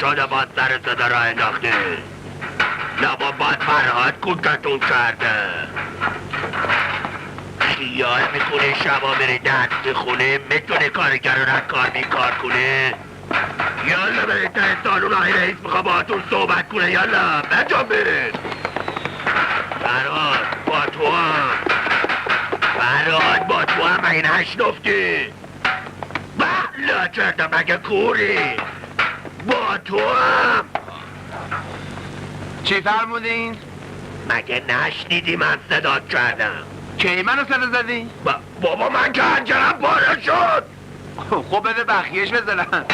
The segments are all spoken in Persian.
شده باید سرت داره انداخته لبا باید فرهاد کوتتون کرده خیال میکنه شبا بره دست خونه میتونه کارگر رو کار بیکار کنه یالا برید در سالون آقای رئیس میخواه باهاتون صحبت کنه. یالا بجا برید. فراد با تو هم فراد با تو هم این نشنفتی. بله چرته مگه کوری با تو هم. چی فرمودین؟ مگه نشنیدی من صدات کردم؟ کی منو صدا زدی؟ بابا من که انجرم پاره شد. خب بده بخیهش بزنم.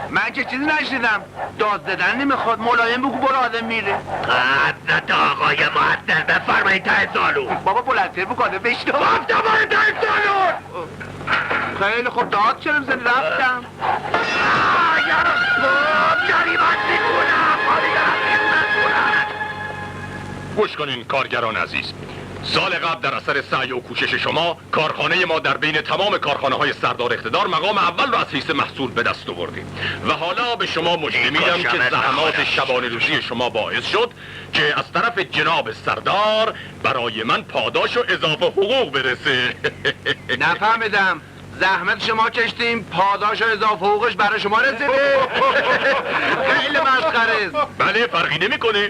من که چیزی نشنیدم. داد زدن نمیخواد. ملایم بگو برو آدم میره. حضرت آقای معطل بفرمایید ته سالون. بابا بلندتر بگو آدم بشنو. گفتم برو ته سالون. خیلی خوب داد چرا بزنی رفتم. جریمت میکنم. گوش کنین کارگران عزیز. سال قبل در اثر سعی و کوشش شما کارخانه ما در بین تمام کارخانه های سردار اقتدار مقام اول را از حیث محصول به دست آوردیم و حالا به شما مژده میدم که زحمات شبانه روزی شما باعث شد که از طرف جناب سردار برای من پاداش و اضافه حقوق برسه. نفهمیدم. زحمت شما کشتیم پاداش و اضافه حقوقش برای شما رسیده. خیلی مسخره است. بله فرقی نمیکنه.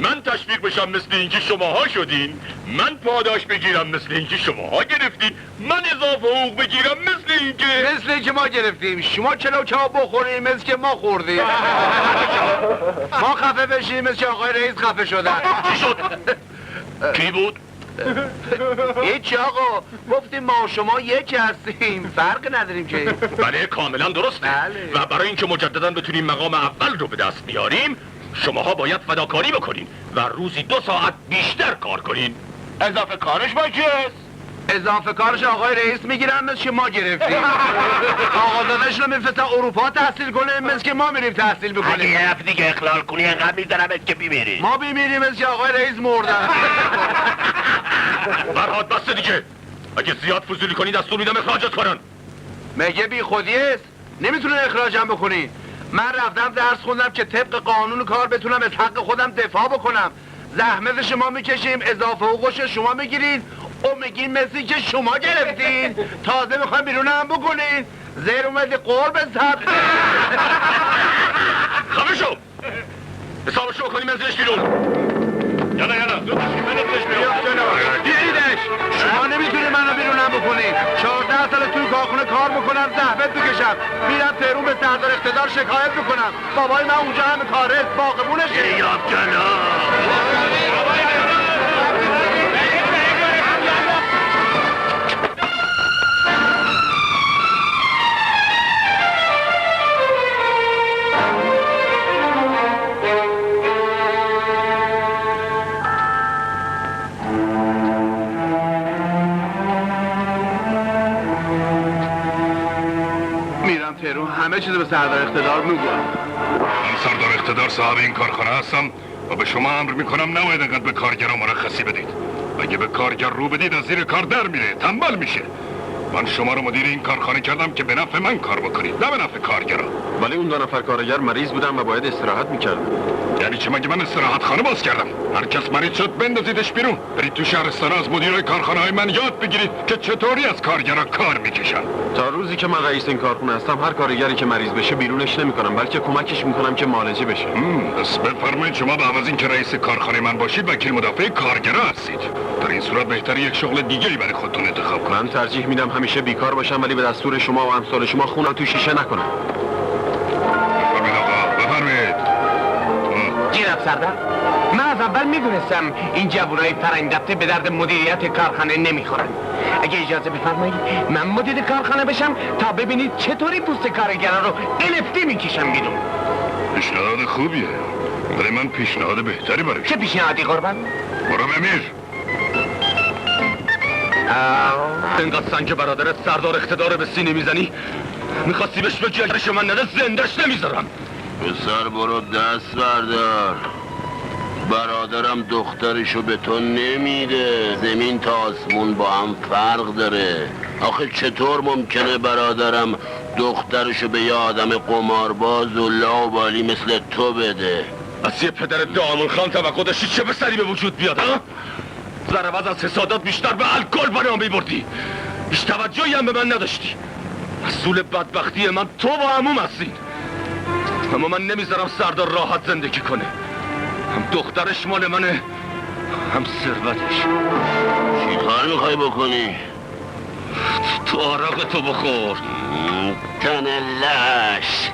من تشویق بشم مثل اینکه شماها شدین، من پاداش بگیرم مثل اینکه شماها گرفتین، من اضافه حقوق بگیرم مثل اینکه ما گرفتیم. شما چلو کباب بخوریم مثل که ما خوردیم. ما خفه بشیم مثل که آقای رئیس خفه شدن. چی شد؟ کی بود؟ هیچ آقا، گفتیم ما و شما یکی هستیم، فرق نداریم که. بله کاملا درسته. بله. و برای اینکه مجددا بتونیم مقام اول رو به دست بیاریم شماها باید فداکاری بکنین و روزی 2 ساعت بیشتر کار کنین. اضافه کارش با کیست؟ اضافه کارش آقای رئیس میگیرن مثل که ما گرفتیم. آقازادش رو میفرستن اروپا تحصیل کنه مثل که ما میریم تحصیل اگه بکنیم. یه هفته دیگه اخلال کنی انقدر میذارمت که بیمیری. ما بیمیریم مثل که آقای رئیس مردن. فرهاد بسته دیگه. اگه زیاد فضولی کنی دستور میدم اخراجت کنن. مگه بی خودی است؟ نمیتونه اخراجم بکنی. من رفتم درس خوندم که طبق قانون کار بتونم از حق خودم دفاع بکنم. زحمت شما میکشیم، اضافه حقوقش شما میگیرید و میگین مثل که شما گرفتین. تازه میخوایم بیرونم بکنین. زیر اومدی قرب زد. خفه شو. حسابشو بکنیم ازش بیرون. یالا دیدیدش. شما نمیتونی منو بیرونم بکنی. 14 سال توی کارخونه کار میکنم، زحمت میکشم، میرم تهرون به سردار اقتدار شکایت میکنم. بابای من اونجا همه کاره باقبونشه. یاب جلو. همه چیز به سردار اقتدار میگم. من سردار اقتدار صاحب این کارخانه هستم و به شما امر میکنم نباید انقدر به کارگرها مرخصی بدید. اگه به کارگر رو بدید از زیر کار در میره، تنبل میشه. من شما رو مدیر این کارخانه کردم که به نفع من کار بکنید، نه به نفع کارگرها. ولی اون 2 نفر کارگر مریض بودن و باید استراحت میکردن. یعنی چه؟ مگه من استراحت خانه باز کردم؟ هر کس مریض شد بندازیدش بیرون. برید تو شهرستان از مدیرای کارخانه های من یاد بگیرید که چطوری از کارگرها کار میکشن. تا روزی که من رئیس این کارخونه هستم هر کارگری که مریض بشه بیرونش نمیکنم، بلکه کمکش میکنم که معالجه بشه. پس بفرمایید شما به عوض اینکه رئیس کارخانه من باشید وکیل مدافع کارگرها هستید. در این صورت بهتره یک شغل دیگری برای خودتون انتخاب کنید. من ترجیح میدم همیشه بیکار باشم ولی به دستور شما و امثال شما خونم تو شیشه نکنم. بفرمایید. جناب سردار، من از اول میدونستم این جوانای فرنگدفته به درد مدیریت کارخانه نمیخورن. اگه اجازه بفرمایید من مدیر کارخانه بشم تا ببینید چطوری پوست کارگران رو الفتی میکشم بیرون. پیشنهاد خوبیه ولی من پیشنهاد بهتری برای چه پیشنهادی قربان؟ برو بمیر. اینقدر سنگ برادرت سردار اقتدار به سینه میزنی میخواستی بهش بگی اگرش من نده زندش نمیذارم. پسر برو دست بردار. برادرم دخترشو به تو نمیده. زمین تا آسمون با هم فرق داره. آخه چطور ممکنه برادرم دخترشو به یه آدم قمارباز و لاوبالی مثل تو بده؟ از یه پدر دامون خان توقع داشتی چه بسری به وجود بیاد ها؟ زربز از حسادات بیشتر به الکل بنا میبردی. هیچ توجهی هم به من نداشتی. مسئول بدبختی من تو و عموم هستین. اما من نمیذارم سردار راحت زندگی کنه. هم دخترش مال منه، هم ثروتش. چی کار میخوای بکنی؟ تو آراغ تو بخور. تنلش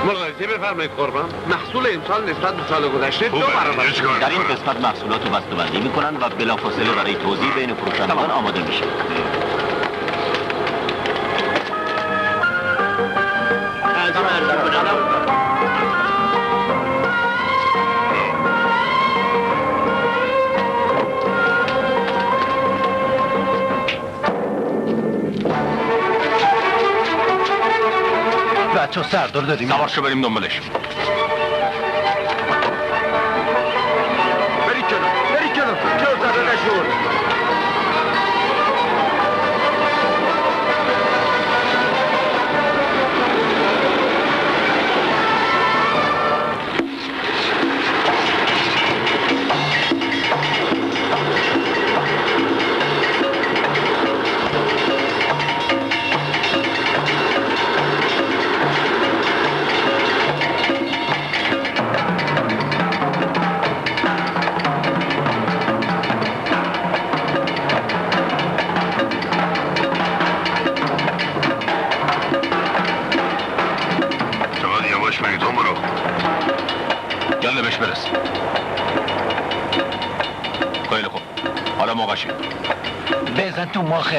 ملاحظه بفرمایید قربان. محصول امسال نسبت به سال گذشته 2 برابر. در این قسمت محصولات رو بسته‌بندی میکنن و بلافاصله برای توزیع بین فروشندگان آماده میشه. از مرد کنم بچه سردار دادیم. سوار شو بریم دنبالش. برید جلو زده نشون. بهش برس. خیلی خوب، حالا موقعشه. بزن تو مخش.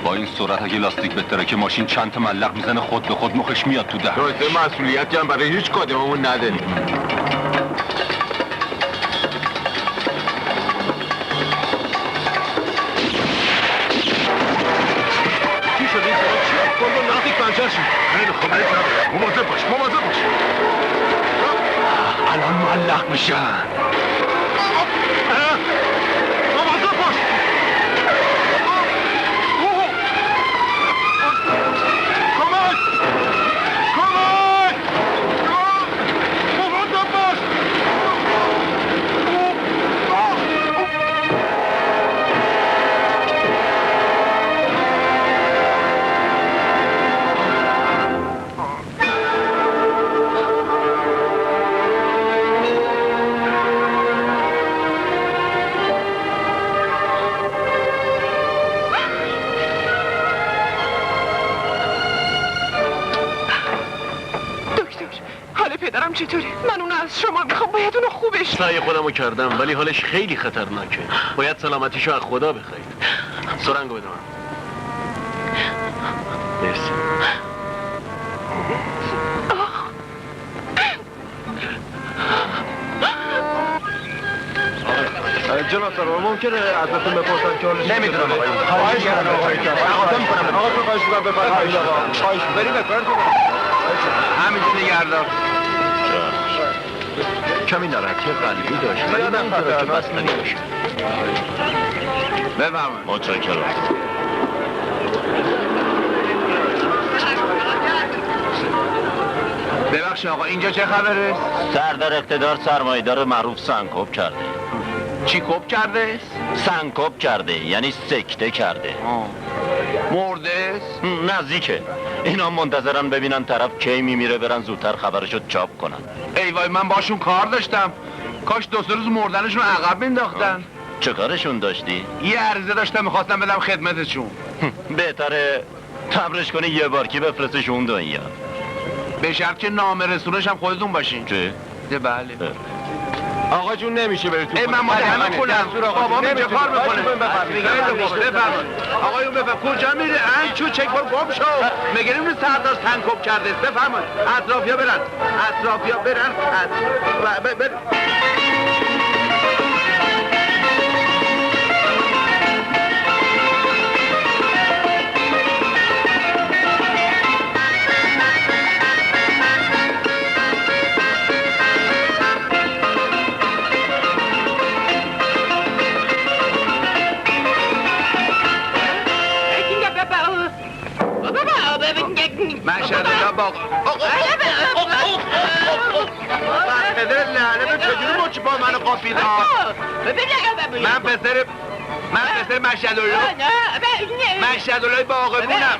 با این سرعت اگه لاستیک بهتره که ماشین چند تا ملق میزنه خود به خود مخش میاد تو ده. راسته مسئولیتی هم برای هیچ کدوممون نداریم. چی شد این سرعت چیه؟ گلگل لاستیک پنچر شد. خیلی خوب، مواظب باش. الان معلق میشن. چطوری؟ من اونو از شما میخوام، باید اونو خوبش. سعی خودمو کردم ولی حالش خیلی خطرناکه. باید سلامتیشو از خدا بخواید. سرنگو بده من. مرسی. جناب سرور ممکنه ازتون بپرسم که حالش نمیدونم آقای. خواهش می‌کنم آقای. تقاضا می‌کنم. آقا خواهش می‌کنم بفرمایید آقا. خواهش برید کارتون. همینجوری نگردار. کمی ناراحتی قلبی داشت ولی نمی‌ذاره که بستنی باشه. بفرمایید. متشکرم. ببخشید آقا اینجا چه خبره؟ سردار اقتدار سرمایه‌دار معروف سنکوب کرده. چی کوب کرده؟ سنکوب کرده یعنی سکته کرده. مرده؟ نزدیکه. اینا منتظرن ببینن طرف کی میمیره برن زودتر خبرشو چاپ کنن. ای وای من باشون کار داشتم. کاش 2 روز مردنشون عقب مینداختن. چه کارشون داشتی؟ یه عرضه داشتم میخواستم بدم خدمتشون. بهتره تبرش کنی یه بارکی بفرستشون دنیا. به شرط که نامه رسونش هم خودتون باشین. چه؟ بله. آقا جون نمیشه بری تو. ای من مال همه خونم. بابام اینجا کار میکنه. آقایون بفرمایید کجا میره؟ انچو چک بار گم شو. مگه نمیدونی سردار سنکوب کرده؟ بفرمایید. اطرافیا برن. مشهد با پدر لعنه چجوری مچ با منو قاپیده من پسر مشهد الله باقبونم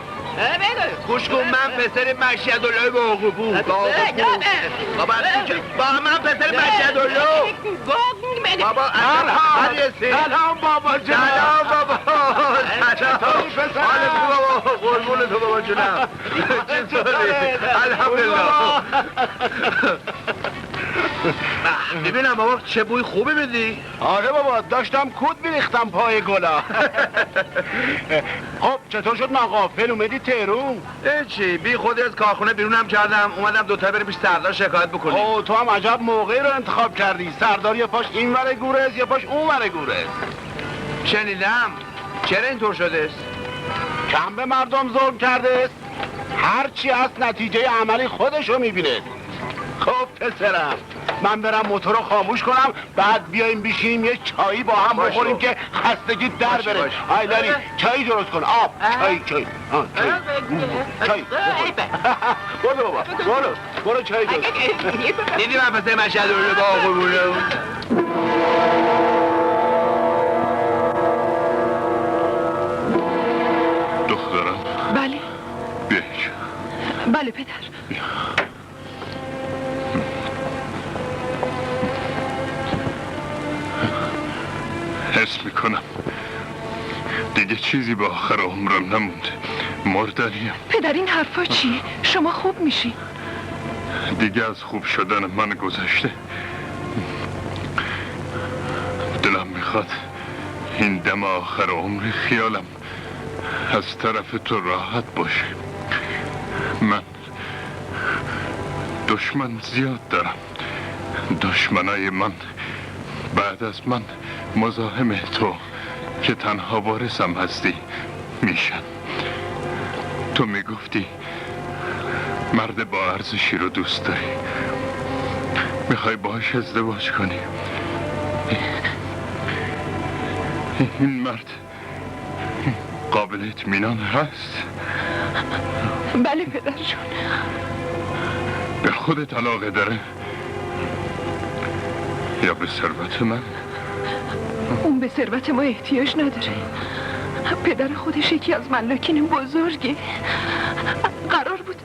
گوش کن من پسر مشهدالله باقوبو بابا من پسر مشهدالله بابا سلام بابا جان سلام بابا سلام حال بابا قربون تو بابا جونم چطوری الحمدلله ببینم بابا چه بوی خوبی میدی؟ آره بابا داشتم کود میریختم پای گلا. خب چطور شد مغافل اومدی تهرون؟ چی بی خودی از کارخونه بیرونم کردم اومدم دوتا بریم پیش سردار شکایت بکنیم. اوه تو هم عجب موقعی رو انتخاب کردی. سردار یه پاش این ور گورز یه پاش اون ور گورز. شنیدم چرا اینطور شده است؟ کم به مردم ظلم کرده است. هرچی از نتیجه عملی خودشو میبینه. خب پسرم من برم موتور رو خاموش کنم بعد بیایم بشینیم یه چایی با هم بخوریم که خستگی در بره. آیداری چایی درست کن آب چای برو بابا برو چایی درست دیدی من پسر مشهدالله باقوبونه دخترم بله بیا بله پدر. حس میکنم دیگه چیزی به آخر عمرم نمونده. مردنیم. پدر این حرفا چیه؟ شما خوب میشی. دیگه از خوب شدن من گذشته. دلم میخواد این دم آخر عمری خیالم از طرف تو راحت باشه. من دشمن زیاد دارم. دشمنای من بعد از من مزاحم تو که تنها وارثم هستی میشن. تو میگفتی مرد با ارزشی رو دوست داری، میخوای باهاش ازدواج کنی. این مرد قابل اطمینان هست؟ بله پدر جون. به خودت علاقه داره یا به ثروت من؟ اون به ثروت ما احتیاج نداره. پدر خودش یکی از ملاکین بزرگه. قرار بود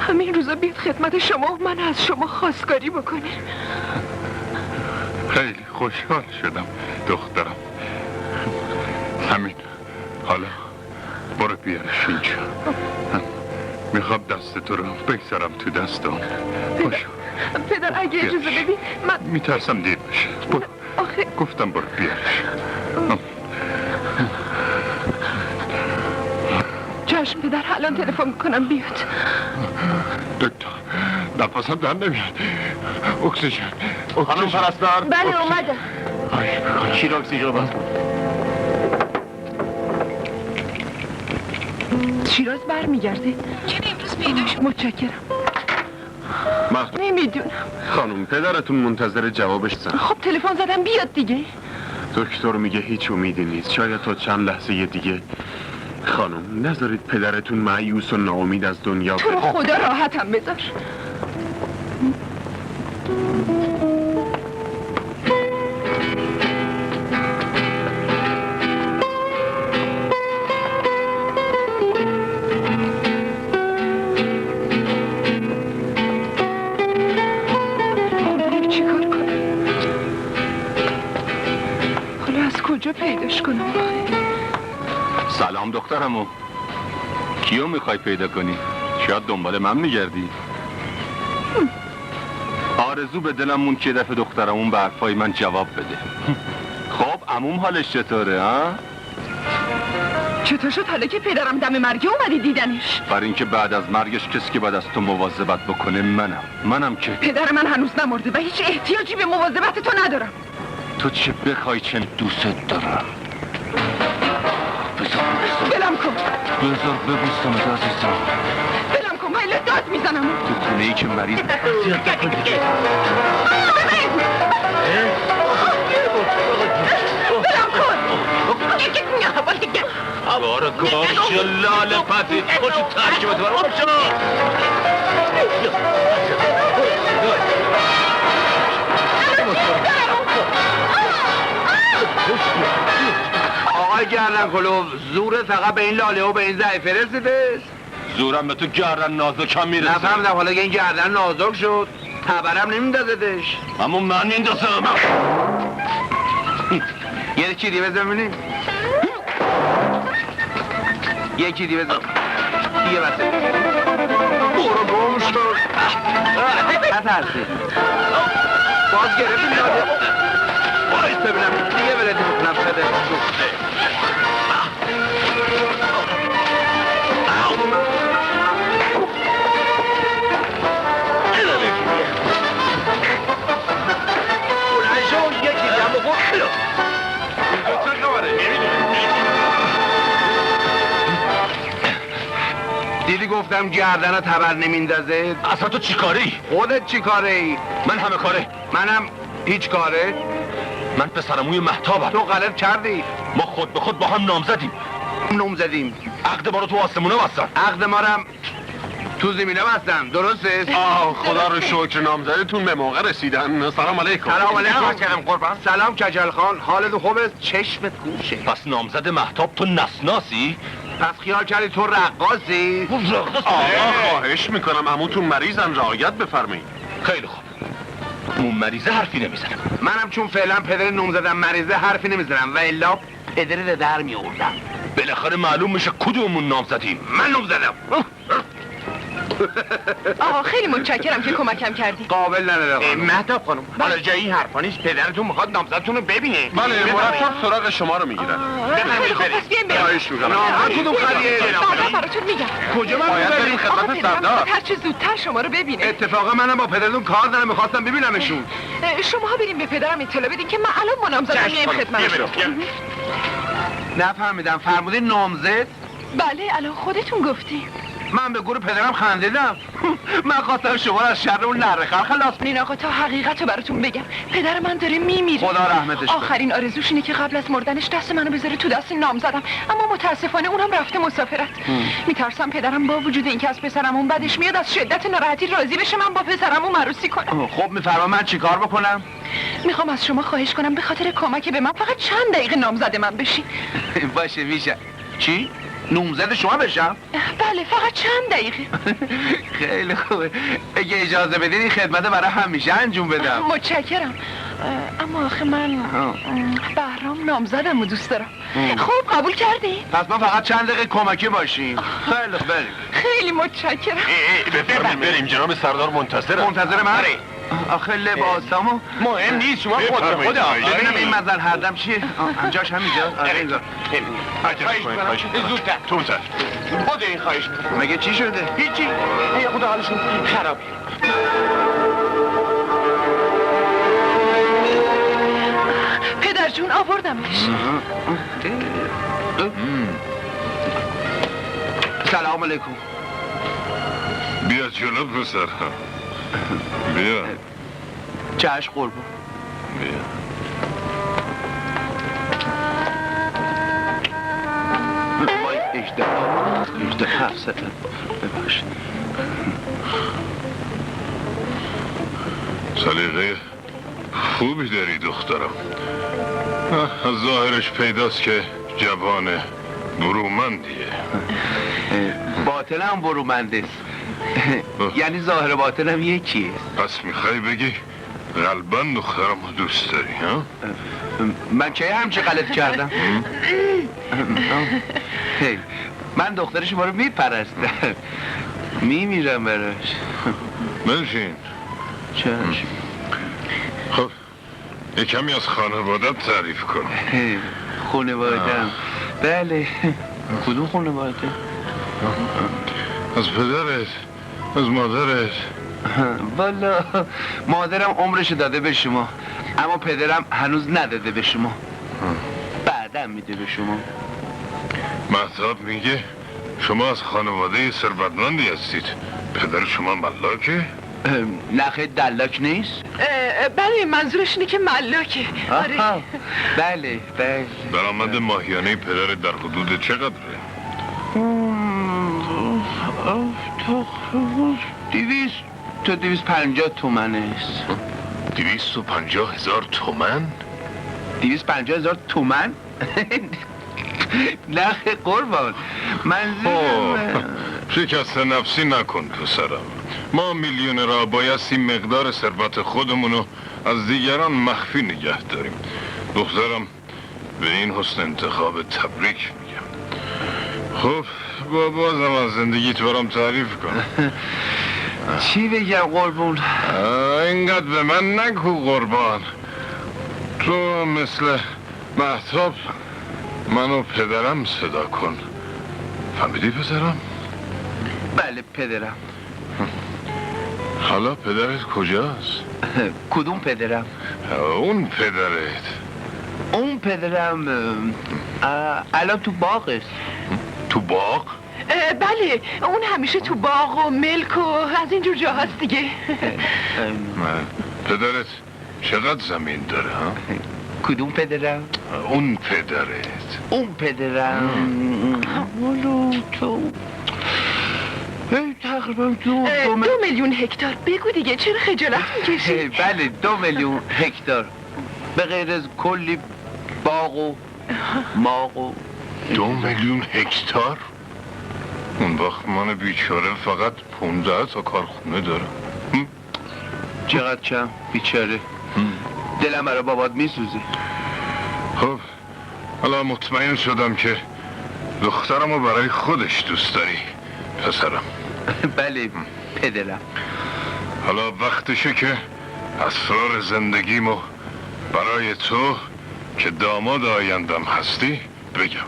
همین روزا بیاد خدمت شما و من از شما خواستگاری بکنه. خیلی خوشحال شدم دخترم. همین حالا برو بیارش اینجا. میخوام دست تو رو بگذارم تو دستم. پدر اگه اجازه بدی من میترسم دیر بشه. برو. آخه گفتم برو بیارش. چشم پدر الان تلفن میکنم بیاد. دکتر نفسم در نمیاد. اکسیژن. خانم پرستار بله اومدم. شیر اکسیژن باز شیراز برمیگرده. چرا امروز پیداش؟ متشکرم. نمیدونم. خانم پدرتون منتظر جوابش زن. خب تلفن زدم بیاد دیگه. دکتر میگه هیچ امیدی نیست. شاید تا چند لحظه دیگه. خانم نذارید پدرتون مایوس و ناامید از دنیا تو رو بره. خدا راحتم بذار. کجا پیداش کنم آخه؟ سلام دخترمو. کیو میخوای پیدا کنی؟ شاید دنبال من میگردی؟ آرزو به دلم مون که دفعه دخترمون به حرفای من جواب بده. خب عموم حالش چطوره ها؟ چطور شد حالا که پدرم دم مرگه اومدی دیدنش؟ برای اینکه بعد از مرگش کسی که بعد از تو مواظبت بکنه منم که پدر من هنوز نمرده و هیچ احتیاجی به مواظبت تو ندارم. تو چه بخوای چه دوست دارم. بلم کن. بذار ببوستمت عزیزم. بلم کن ولی داد میزنم. تو خونه ای که مریض بلم کن. بارا گاش لاله پتی خوشو ترکیبت برام شما. آقای گردن کلوف زور فقط به این لاله و به این ضعیفه رسیده است؟ زورم به تو گردن نازکم میرسه. نفهمیدم حالا که این گردن نازک شد تبرم نمیندازدش. اما من میندازم. یکی دیگه بزن ببینیم. یکی دیگه بزن. دیگه بسه. برو گم شد. نترسی. باز گرفتیم داده. باید ببینم دیگه بلدی بکنم شده. دیدی گفتم گردن تبر نمیندازه. اصلا تو چی کاری؟ خودت چی کاره ای؟ من همه کاره. منم هیچ کاره. من پسرموی مهتابم. تو غلط کردی. ما خود به خود با هم نام زدیم. نام زدیم. عقد ما رو تو آسمونه بستن. عقد ما رو هم تو زمینه بستن. درسته؟ خدا رو شکر نامزدتون به موقع رسیدن. سلام علیکم. سلام علیکم قربان. سلام کچل خان. حالت خوبه؟ چشمت گوشه. پس نامزد مهتاب تو نسناسی؟ پس خیال کردی تو رقاصی؟ خواهش میکنم عموتون مریضن رعایت بفرمایید. خیلی خوب. اون مریضه حرفی نمیزنم. منم چون فعلا پدر نامزدم مریضه حرفی نمیزنم و الا پدر در میوردم. بالاخره معلوم میشه کدوممون نام زدیم. من نامزدم. آقا خیلی متشکرم که کمکم کردی. قابل نداره خانم. مهتاب خانم حالا جای این حرفا نیست. پدرتون میخواد نامزدتون رو ببینه. بله مرتب سراغ شما رو میگیرن. خیلی خوب پس بیایم بریم. خواهش میکنم. نامزد کدوم خریه؟ بعدا براتون میگم. کجا من باید بریم بریم؟ آقا خدمت پدرم سردار. میخواد هر چه زودتر شما رو ببینه. اتفاقا منم با پدرتون کار دارم میخواستم ببینمشون. شما بریم به پدرم اطلاع بدین که من الان با نامزدم میایم خدمتشون. نفهمیدم فرمودین نامزد؟ بله الان خودتون گفتی. من به گروه پدرم خندیدم. من خواستم شما رو از شر اون نرخر خلاص. این آقا تا حقیقت رو براتون بگم پدر من داره میمیره. خدا رحمتش کنه. آخرین آرزوش اینه که قبل از مردنش دست منو بذاره تو دست نامزدم، اما متاسفانه اونم رفته مسافرت. میترسم پدرم با وجود اینکه از پسرمون بدش میاد از شدت ناراحتی راضی بشه من با پسرمون عروسی کنم. خب میفرما من چیکار بکنم؟ میخوام از شما خواهش کنم به خاطر کمک به من فقط چند دقیقه نامزد من بشین. باشه میشه. چی؟ نامزد شما بشم؟ بله فقط چند دقیقه. خیلی خوبه. اگه اجازه بدین این خدمت برای همیشه انجام بدم. متشکرم. اما آخه من بهرام نامزدم و دوست دارم. خب قبول کردی؟ پس ما فقط چند دقیقه کمکی باشیم. خیلی خوب بریم. خیلی متشکرم. بفرمایید بریم جناب سردار منتظرم. منتظر من؟ آخه لباسامو مهم نیست شما خود به خود ببینم این مزل هردم چیه؟ همجاش همینجا؟ آره اینجا. زودتر تونتر. خود این خواهش میکنم. مگه چی شده؟ هیچی. یه خدا حالشون خرابه. پدر جون آوردمش. سلام علیکم. بیا جلو پسر. بیا چشم قربون. بیا وای اجده حرف زدم. ببخش. سلیقه خوبی داری دخترم. از ظاهرش پیداست که جوان برومندیه. باطنم برومنده است. یعنی ظاهر باطنم یکیه. پس میخوای بگی قلبا دخترم رو دوست داری ها؟ من کی همچه غلط کردم؟ من دختر شما رو میپرستم. میمیرم براش. بنشین. چشم. خب یه کمی از خانوادت تعریف کن. خانوادم. بله. کدوم خانواده؟ از پدرت، از مادرت. والا مادرم عمرش داده به شما، اما پدرم هنوز نداده به شما. بعدم میده به شما. مهتاب میگه شما از خانواده ثروتمندی هستید. پدر شما ملاکه؟ نخه دلاک نیست؟ بله منظورش اینه که ملاکه. آره. بله بله. درآمد ماهیانه پدر در حدود چقدره؟ 200 تا 250 تومنه است. 250,000 تومن؟ 250,000 تومن؟ نه قربان منظورم شکست نفسی نکن پسرم. ما میلیونرها بایستی مقدار ثروت خودمونو از دیگران مخفی نگه داریم. دخترم به این حسن انتخاب تبریک میگم. خب بازم از زندگیت برام تعریف کن. چی بگم قربون؟ اینقدر به من نگو قربان. تو مثل مهتاب منو پدرم صدا کن. فهمیدی پسرم؟ بله پدرم. حالا پدرت کجاست؟ کدوم پدرم؟ اون پدرت. اون پدرم الان تو باغ است. تو باغ؟ بله اون همیشه تو باغ و ملک و از اینجور جاهاست دیگه. پدرت چقدر زمین داره ها؟ کدوم پدرم؟ اون پدرت. اون پدرم ولو تو تقریبا 2 میلیون هکتار. بگو دیگه چرا خجالت میکشی؟ بله 2 میلیون هکتار به غیر از کلی باغ و ماغ و 2 میلیون هکتار؟ اون وقت من بیچاره فقط 15 تا کارخونه دارم. چقدر چم بیچاره. دلم برای بابات میسوزه. خب حالا مطمئن شدم که دخترمو برای خودش دوست داری پسرم. بله پدرم. حالا وقتشه که اسرار زندگیمو برای تو که داماد آیندم هستی بگم.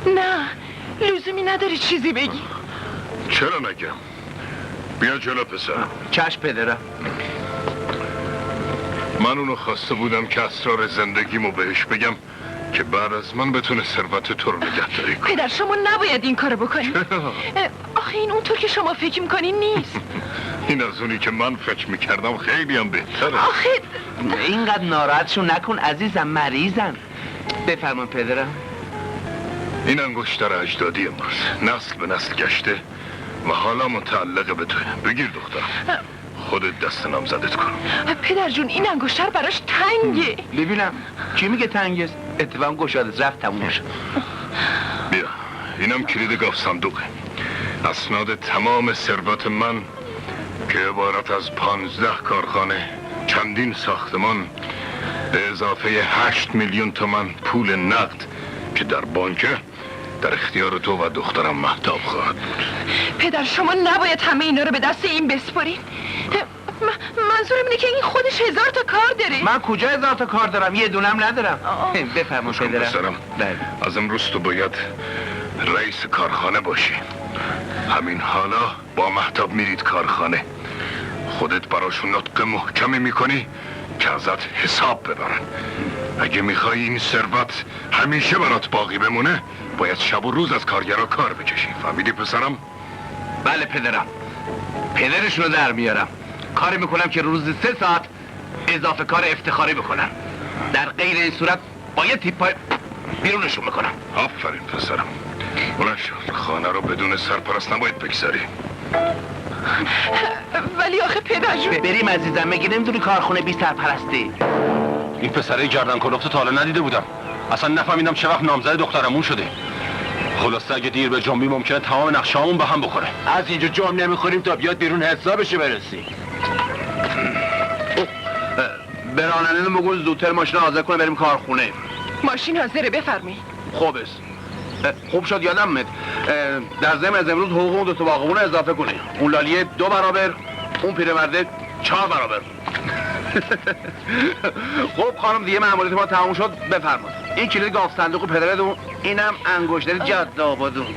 نه لزومی نداری چیزی بگی. چرا نگم؟ بیا جلو پسرم. چشم پدرم. من اونو خواسته بودم که اسرار زندگیمو بهش بگم که بعد از من بتونه ثروت تو رو نگهداری کنه. پدر شما نباید این کارو بکنی. آخه این اونطور که شما فکر میکنی نیست. این از اونی که من فکر میکردم خیلی هم بهتره. آخه اینقدر ناراحتشو نکن عزیزم، مریضن. بفرمان پدرم. این انگشتر اجدادی ماست، نسل به نسل گشته و حالا متعلق به توی. بگیر دخترم، خودت دست نامزدت کن. پدر جون این انگشتر براش تنگه. ببینم کی میگه تنگ است؟ اتفاقا گشاده رفت تموم شد. بیا اینم کلید گاف صندوقه. اسناد تمام ثروت من که عبارت از 15 کارخانه، چندین ساختمان به اضافه 8 میلیون تومان پول نقد که در بانکه در اختیار تو و دخترم مهتاب خواهد بود. پدر شما نباید همه اینا رو به دست این بسپارین. منظورم اینه که این خودش 1000 تا کار داره. من کجا 1000 تا کار دارم؟ یه دونم ندارم. بفرما پدرم. پسرم از امروز تو باید رئیس کارخانه باشی. همین حالا با مهتاب میرید کارخانه، خودت براشون نطق محکمی میکنی که ازت حساب ببرن. اگه میخوای این ثروت همیشه برات باقی بمونه باید شب و روز از کارگرها کار بکشی. فهمیدی پسرم؟ بله پدرم. پدرشونو در میارم. کاری میکنم که روزی 3 ساعت اضافه کار افتخاری بکنم. در غیر این صورت با یه تیپ بیرونشون میکنم. آفرین پسرم. بلند شو، خانه رو بدون سرپرست نباید بگذاری. ولی آخه پدر جون بریم عزیزم، مگه نمیدونی کارخونه بی سرپرستی؟ این پسره گردن کلفت تا حالا ندیده بودم. اصلا نفهمیدم چه وقت نامزد دخترمون شده. خلاصه اگه دیر به جنبی ممکنه تمام نقشه‌هامون به هم بخوره. از اینجا جمع نمیخوریم تا بیاد بیرون حسابش برسی. به راننده بگو زودتر ماشین حاضر کنه بریم کارخونه. ماشین حاضره بفرمایید. خوب است. خوب شد یادم اومد. در ضمن از امروز حقوق اون 2 تا باغبون اضافه کنی. اون لالیه 2 برابر، اون پیرمرده 4 برابر. خب خانم دیگه مأموریت ما تموم شد، بفرمایید. این کلید گاف صندوق پدرتون، اینم انگشتر جاده آبادون.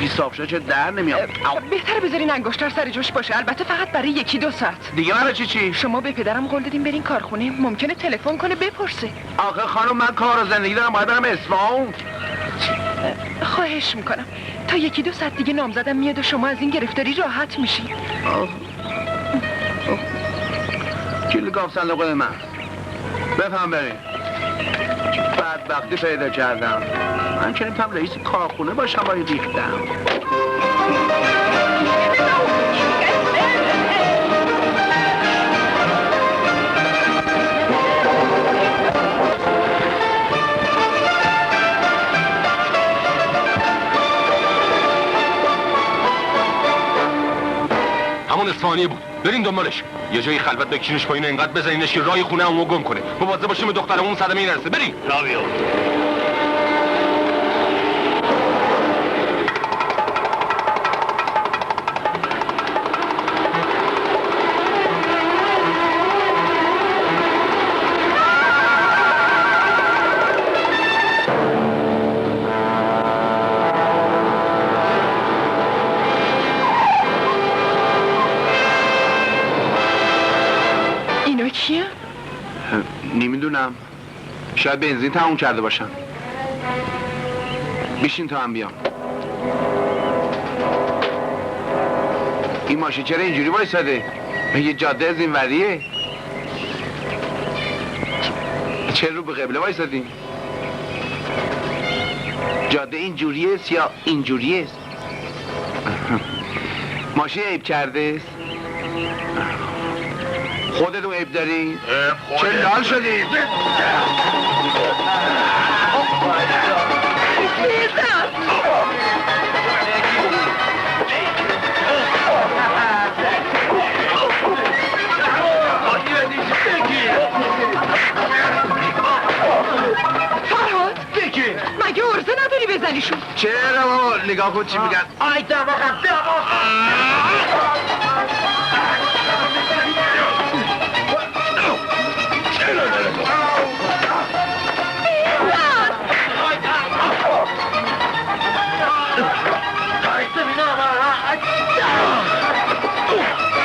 حساب شد چه در نمیاد. بهتره بذارین انگشتر سر جوش باشه، البته فقط برای 1-2 ساعت. دیگه برای چی؟ شما به پدرم قول دادین برین کارخونه، ممکنه تلفن کنه بپرسه. آخه خانم من کار و زندگی دارم، باید برم اصفهان. خواهش میکنم تا 1-2 ساعت دیگه نامزدم میاد و شما از این گرفتاری راحت میشین. کلید گاف صندوق من. بفهم بریم. بدبختی پیدا کردم. من که نمیتونم رئیس کارخونه باشم با این ریختم. اصفهانی بود. برین دنبالش. یه جایی خلوت بکشینش پایین، اینقدر بزنینش که راه خونه همو گم کنه. مواظب باشیم دخترمون صدمه نرسه. برین. لاویو. نمیدونم، شاید بنزین تموم کرده باشم. بشین تا هم بیام. این ماشین چرا اینجوری وایساده؟ یه جاده از این وریه. چرا رو به قبله وایسادیم؟ جاده اینجوریه یا اینجوریه؟ ماشین عیب کرده؟ خودتون عیب داری؟ چه لال شدی؟ فرهاد مگه عرضه نداری بزنیشون؟ چرا بابا نگاه کن چی میگن. آی دماغم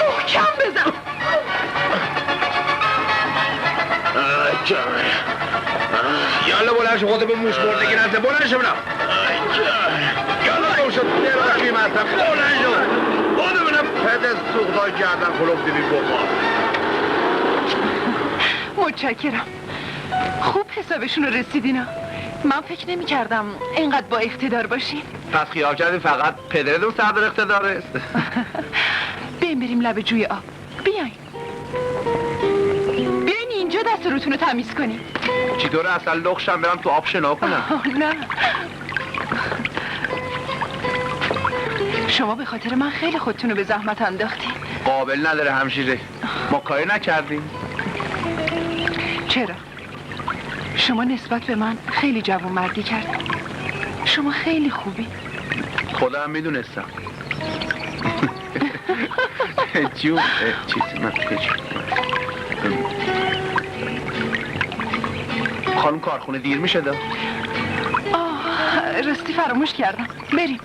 محکم بزن. یالا بلند شو، خودت به موش بردگی نزده. بلند شو بنام. یالا بلند شو، در قیمتم. بلند شو خودت بنام. پد سوختای گردن کلوب دیوی بخور. متشکرم. خوب حسابشون رو رسیدینا. من فکر نمی کردم اینقدر با اقتدار باشین. پس خیال کردی فقط پدرتون سردار اقتدار است؟ بیاین بریم لب جوی آب. بیاین اینجا دست روتون رو تمیز کنیم. چطوره اصلا لخشم برم تو آب شنا کنم؟ نه، شما به خاطر من خیلی خودتون رو به زحمت انداختین. قابل نداره همشیره، ما کاری نکردیم. چرا؟ شما نسبت به من خیلی جوانمردی کردین. شما خیلی خوبی. خودم میدونستم. جون چیزی من خانم کارخونه دیر میشه دا. راستی فراموش کردم. بریم.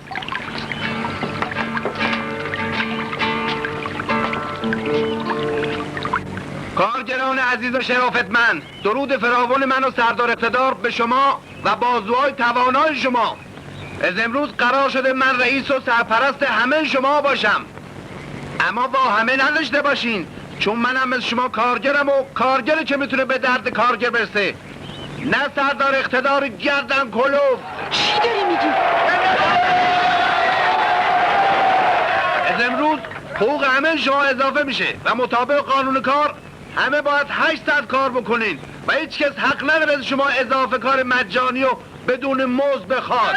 کارگران عزیز و شرافتمند، درود فراوان من و سردار اقتدار به شما و بازوهای توانای شما. از امروز قرار شده من رئیس و سرپرست همه شما باشم، اما با همه نداشته باشین، چون منم از شما کارگرم و کارگری که میتونه به درد کارگر برسه، نه سردار اقتدار گردن کلوف. چی داری میگی؟ از امروز حقوق همه شما اضافه میشه و مطابق قانون کار همه باید 8 ساعت کار بکنین و هیچ کس حق نداره از شما اضافه کار مجانی و بدون مزد بخواد.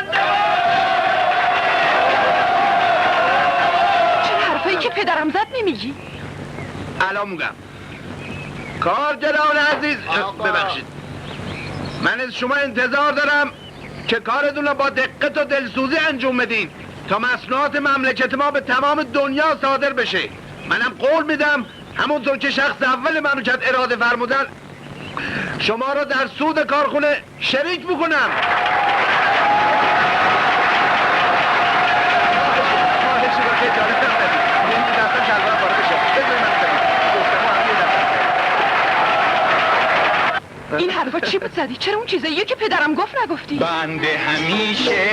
چه حرفایی که پدرم زد نمیگی؟ الان میگم. کارگران عزیز، ببخشید، من از شما انتظار دارم که کارتون رو با دقت و دلسوزی انجام بدین تا مصنوعات مملکت ما به تمام دنیا صادر بشه. منم قول میدم همونطور که شخص اول مملکت اراده فرمودن شما رو در سود کارخونه شریک بکنم. این حرفا چی بود زدی؟ چرا اون چیزاییه که پدرم گفت نگفتی؟ بنده همیشه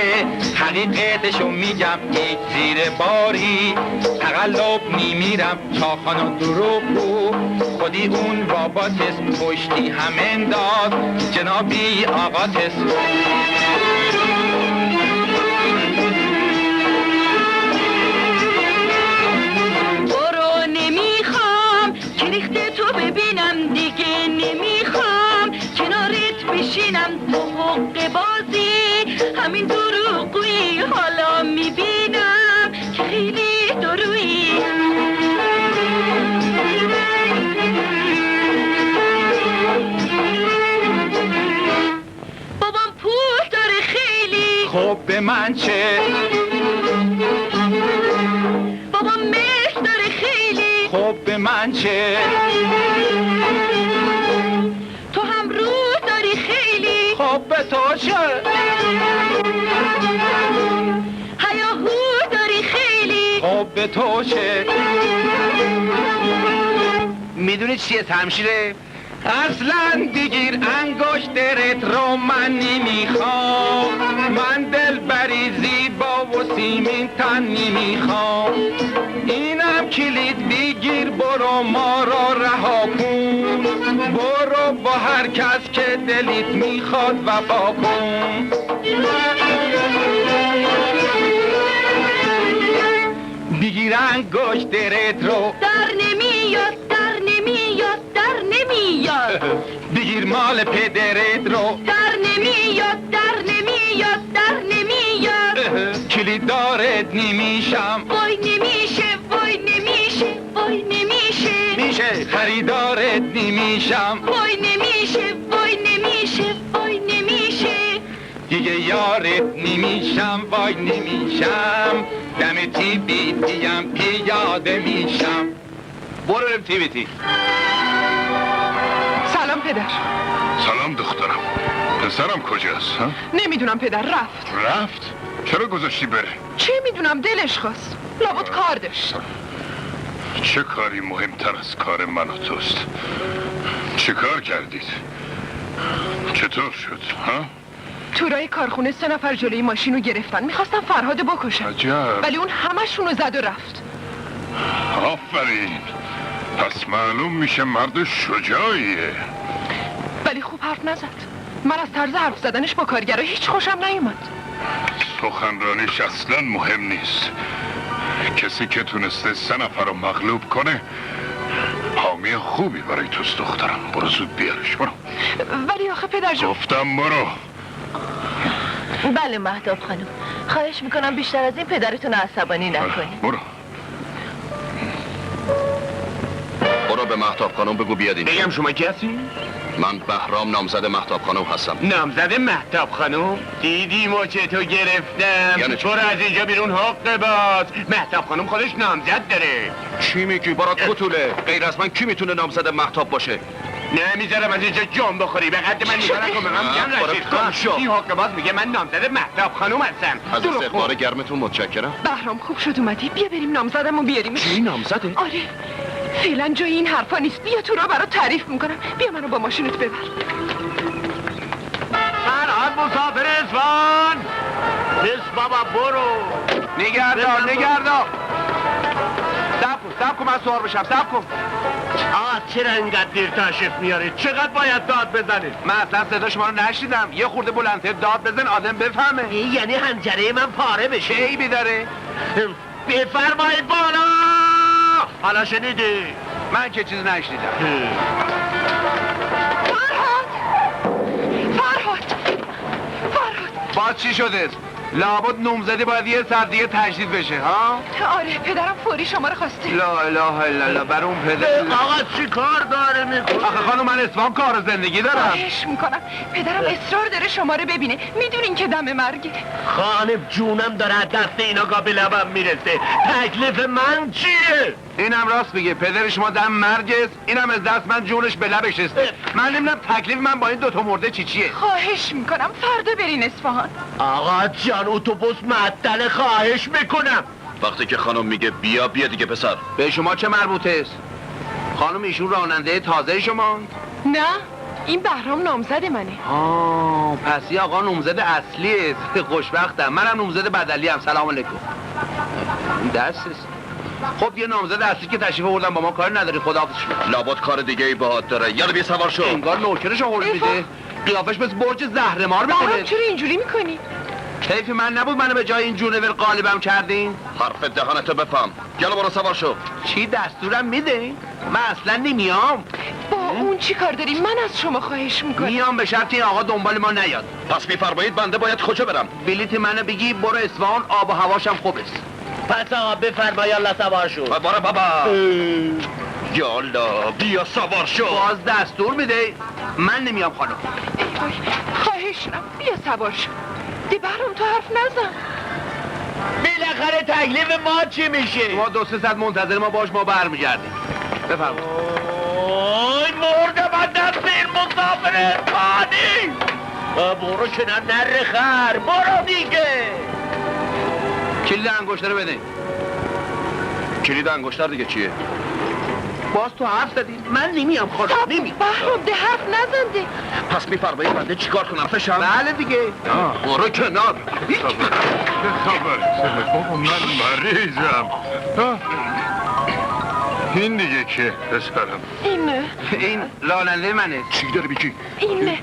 حقیقتشو میگم، هیچ زیر باری تقلب میمیرم، چاخان و دروغگو خودی اون باباتس، پشتی هم انداز جنابی آقاتس. برو نمیخوام که ریخته تو ببینم، دیگه نمیخوام کنارت بشینم تو حق بازی، همین دروغگویی حالا میبینم که خیلی درویی. به من چه؟ بابا مهر داره خیلی. خب به من چه؟ تو هم روح داری خیلی. خب به تو چه؟ هیاهو داری خیلی. خب به تو چه؟ میدونی چیه تمشیره؟ اصلا دیگیر انگشترت رو من نمیخوام، من دل بری زیبا و سیمین تن نمیخوام. اینم کلید بگیر برو ما را رها کن، برو با هر کس که دلت میخواد وفا کن. بگیر انگشترت رو در نمیاد در نمیاد در نمیاد. بگیر مال پدرت رو در نمیاد در نمیاد در نمیاد. کلید دارت نمیشم، وای نمیشه وای نمیشه وای نمیشه. میشه خریدارت نمیشم، وای نمیشه وای نمیشه وای نمیشه. دیگه یارت نمیشم وای نمیشم. دم تی بیتیم پیاده میشم. برو بریم تیویتی. سلام پدر. سلام دخترم. پسرم کجاست؟ ها؟ نمیدونم پدر، رفت. رفت؟ چرا گذاشتی بره؟ چه میدونم، دلش خواست. لابد کار داشت. چه کاری مهمتر از کار من و توست؟ چه کار کردید؟ چطور شد؟ ها؟ تورای کارخونه 3 نفر جلوی ماشین رو گرفتن، میخواستن فرهاد بکشن. عجب. ولی اون همشون رو زد و رفت. آفرین. پس معلوم میشه مرد شجاعیه. ولی خوب حرف نزد. من از طرز حرف زدنش با کارگرها هیچ خوشم نیومد. سخنرانیش اصلا مهم نیست. کسی که تونسته 3 نفر رو مغلوب کنه حامی خوبی برای توست دخترم. برو زود بیارش. برو. ولی آخه پدر جون. گفتم برو. بله مهتاب خانم، خواهش میکنم بیشتر از این پدرتون عصبانی نکنید. برو. برو به مهتاب خانم بگو بیاد اینجا. بگم شما کی هستی؟ من بهرام نامزد مهتاب خانم هستم. نامزد مهتاب خانم؟ دیدی مچه تو گرفتم. یعنی چی؟ برو از اینجا بیرون حق باز. مهتاب خانم خودش نامزد داره. چی میگی؟ برات کوتوله. غیر از من کی میتونه نامزد مهتاب باشه؟ نمیذارم از اینجا جام بخوری. به قد من نگاه نکن. به من میگم برو رشید کم خان. شو. این حق باز میگه من نامزد مهتاب خانم هستم. از استقبال گرمتون متشکرم. بهرام خوب شد اومدی. بیا بریم نامزدمو بیاریم. چی نامزده؟ آره فعلا جای این حرفا نیست. بیا تو را برات تعریف میکنم. بیا منو با ماشینت ببر. فرهاد مسافر اصفهان. بس بابا برو. نگردار. سب کن من سوار بشم. سب کن. چرا اینقدر دیر تشریف میارید؟ چقدر باید داد بزنید؟ من اصلا صدا شما رو نشیدم. یه خورده بلندتر داد بزن آدم بفهمه. یعنی حنجره من پاره بشه؟ عیبی داره؟ بفرمایید بالا. حالا شنیدی؟ من که چیز نشنیدم. فرهاد باز چی شده؟ لابد نامزدی باید یه ساعت دیگه تجدید بشه ها؟ آره پدرم فوری شما رو خواسته. لا اله الا الله. بر اون پدر. آقا چی کار داره میکنه؟ آخه خانم من اصفهان کار زندگی دارم. خواهش میکنم پدرم اصرار داره شما رو ببینه. میدونین که دم مرگه. خانم جونم داره از دست اینا به لبم میرسه. تکلیف من چیه؟ اینم راست میگه. پدر شما دم مرگ است. اینم از دست من جونش به لبش است. من نمیدونم تکلیف من با این دوتا مرده چیه. خواهش میکنم فردا برین اصفهان. آقا جان اتوبوس معطل. خواهش میکنم. وقتی که خانم میگه بیا دیگه پسر. به شما چه مربوطه است؟ خانم ایشون راننده تازه شما؟ نه این بهرام نامزد منه. پس این آقا نامزد اصلی است. خوشبختم. منم نامزد بدلی ام. سلام علیکم. این دست است. خب یه نامزد اصلی که تشریف آوردن با ما کار نداری. خداحافظ شما. لابد کار دیگه ای باهات داره. یالا بیا سوار شو. انگار نوکرش آورد میده. قیافش مثل برج زهرمار بهرام بکنه. چرا اینجوری میکنی؟ حیف من نبود منو به جای این جونور قالبم کردین؟ حرف دهانتو بفهم. یالا برو سوار شو. چی دستورم میده؟ من اصلا نمیام. با اون چی کار داری؟ من از شما خواهش میکنم. میام به شرط این آقا دنبال ما نیاد. پس میفرمایید بنده باید کجا برم؟ بلیت منو بگی برو اصفهان. آب و هواشم خوب است. پس آقا بفرمای الله سوار شو. برو بابا. یالا بیا سوار شو. باز دستور میده. من نمیام خانم. خواهش میکنم بیا سوار شو. دی بهرام تو حرف نزن. بالاخره تکلیف ما چی میشه؟ ما 200 منتظر ما باش، ما برمیگردیم. بفرمایید. وای مرده من دست این مسافر اسپانی. برو کنار نره خر، برو دیگه. کلید انگشتر رو بده. کلید انگشتر دیگه چیه؟ باز تو حرف زدی؟ من نمیام خدا نمی. بهرام دی حرف نزن دی. پس میفرمایید بنده چیکار کنم فشم؟ بله دیگه. برو کنار. خبر بابا من مریضم. این دیگه که پسرم؟ این راننده منه. چی داری بگی؟ این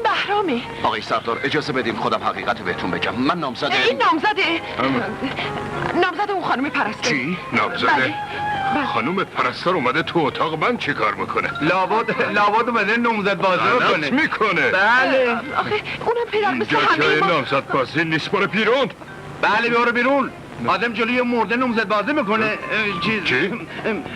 بهرامه. آقای سردار اجازه بدین خودم حقیقت بهتون بگم. من نامزده این نامزده اون خانم پرستار. چی؟ نامزده؟ بله. خانوم پرستار اومده تو اتاق من چی کار میکنه؟ لابد اومده نامزد بازی غلط میکنه. بله. آخه اونم پدر مثل اینجا جای همه ما. نامزد بازی نیست، برو بیرون. بله بیارو بیرون. آدم جلوی مرده نامزد بازی میکنه. چی؟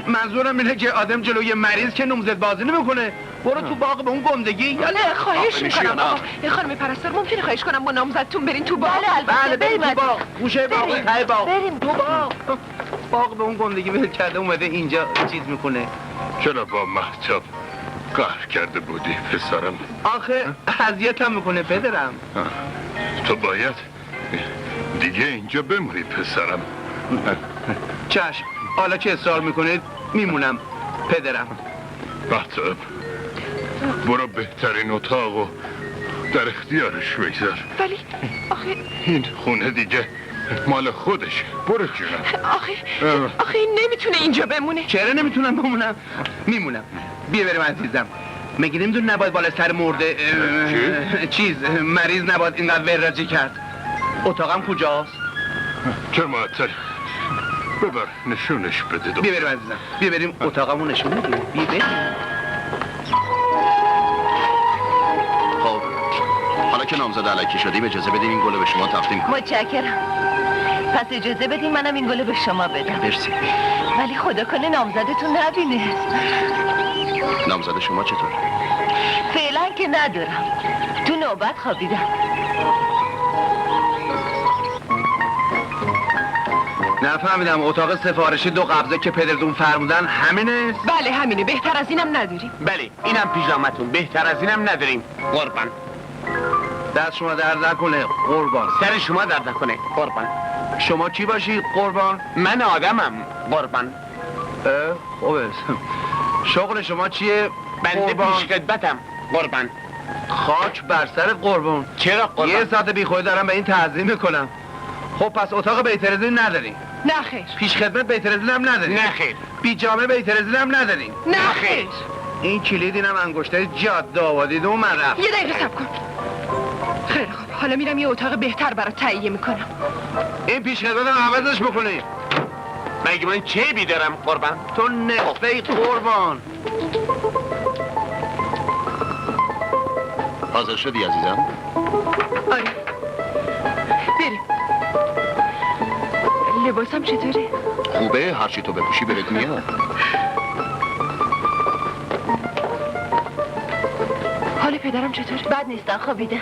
منظورم اینه که آدم جلوی مریض که نامزد بازی نمیکنه. برو تو باغ به اون گندگی. نه خواهش میکنم آقا. خانم پرستار ممکنه خواهش کنم با نامزدتون برین تو باغ؟ بله بریم تو باغ. گوشه باغ، ته باغ. بریم تو باغ. باغ به اون گندگی ول کرده اومده اینجا چیز میکنه. چرا با مهتاب قهر کرده بودی پسرم؟ آخه اذیتم میکنه پدرم. تو باید دیگه اینجا بمونی پسرم. چشم، حالا که اصرار میکنید میمونم پدرم. مهتاب برو بهترین اتاق و در اختیارش بگذار. ولی آخه این خونه دیگه مال خودشه. برو جونم. آخه این نمیتونه اینجا بمونه. چرا نمیتونم بمونم؟ میمونم. بیا بریم عزیزم. مگه نمیدون نباید بالا سر مرده چیز مریض نباید اینقدر وراجی کرد. اتاقم کجاست؟ چرا معطل؟ ببر نشونش بده. بیا بریم عزیزم. بیا بریم اتاقمو نشون بدیم. بیا بریم. خب حالا که نامزده الکی شدیم اجازه بدین این گل به شما تقدیم کنم. متشکرم. پس اجازه بدین منم این گل به شما بدم. مرسی. ولی خدا کنه نامزدتون نبینه. نامزد شما چطور؟ فعلا که ندارم. تو نوبت خوابیدم. نفهمیدم. اتاق سفارشی 2 قبضه که پدرتون فرمودن همینه؟ بله همینه. بهتر از اینم نداریم. بله اینم پیژامتون، بهتر از اینم نداریم. قربان. دست شما درد نکنه قربان. سر شما درد نکنه قربان. شما چی باشید قربان؟ من آدمم قربان. خوبه. شغل شما چیه؟ بنده پیش خدمتم قربان. خاک بر سر قربان. چرا قربان؟ 1 ساعت بی خود دارم به این تعظیم میکنم. خب پس اتاق بیترزین نداریم؟ نه خیر. پیش خدمت بیترزین هم نداریم؟ نه خیر. پیجامه بیترزین هم نداریم؟ نه خیر. این کلید اینم انگشتر جاده آبادی دو من رفت. یه دقیقه صبر کن. خیلی خوب. حالا میرم یه اتاق بهتر برات تهیه میکنم. این پیش خدمتم عوضش بکنی. مگه من چه بیدارم قربان؟ تو نصفه قربان. حاضر شدی عزیزم؟ آره. بریم. لباسم چطوره؟ خوبه هرچی تو بپوشی بهت میاد. حال پدرم چطوره؟ بد نیستن خوابیدن.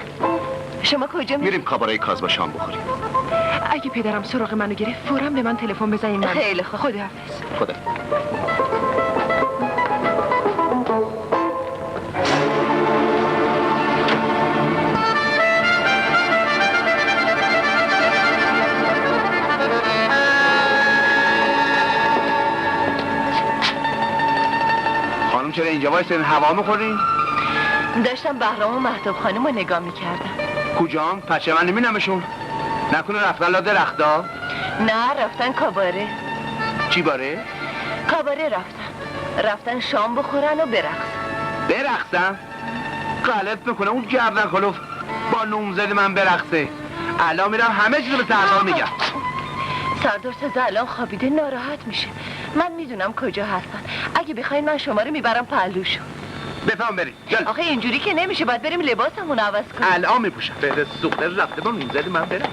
شما کجا میریم کاباره کازبا شام بخوریم. اگه پدرم سراغ منو گرفت فوراً به من تلفن بزنین. خیلی خوب. خداحافظ. خدا. خانم چرا اینجا وایسین هوا میخورین؟ داشتم بهرام و مهتاب خانم رو نگاه میکردم. کجام؟ پچه من نمیدمشون. نکنه رفتن لا درختا؟ نه رفتن کاباره. چی باره؟ کاباره رفتن شام بخورن و برقصن؟ غلط میکنه اون گردن کلوف با نومزد من برقصه. الان میرم همه چیزو به سردار میگم. سردار تازه الان خوابیده ناراحت میشه. من میدونم کجا هستن. اگه بخواین من شما رو میبرم پهلوشون. بفهم بریم. آخه اینجوری که نمیشه، باید بریم لباسمون عوض کنیم. الان میپوشم. به سوخته رفته با نومزد من برقصه.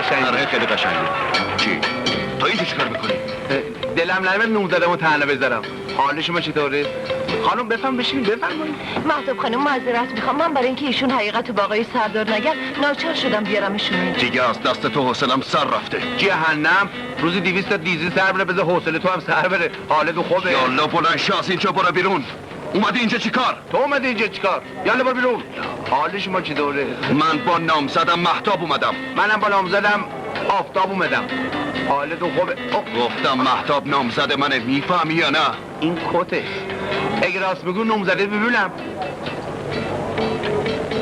قشنگه. آره خیلی قشنگه. چی؟ تو اینجا چیکار میکنی؟ دلم نمیاد نوزدمو تنها بذارم. حال شما چطوره؟ خانم بفهم بشین بفرمایید. مهتاب خانم معذرت میخوام، من برای اینکه ایشون حقیقت با آقای سردار نگن ناچار شدم بیارمشون اینجا. دیگه از دست تو حوصله‌ام سر رفته. جهنم روزی 200 تا دیزی سر بره، بذار حوصله تو هم سر بره. حالت خوبه؟ یالا بلند شو از اینجا برو بیرون. اومدی اینجا چیکار؟ تو اومدی اینجا چیکار؟ یالا برو بیرون. حال شما چطوره؟ من با نامزدم مهتاب اومدم. منم با نامزدم آفتاب اومدم. حالت خوبه؟ گفتم مهتاب نامزد منه، میفهمی یا نه؟ این کته. اگه راست میگو نامزده ببینم.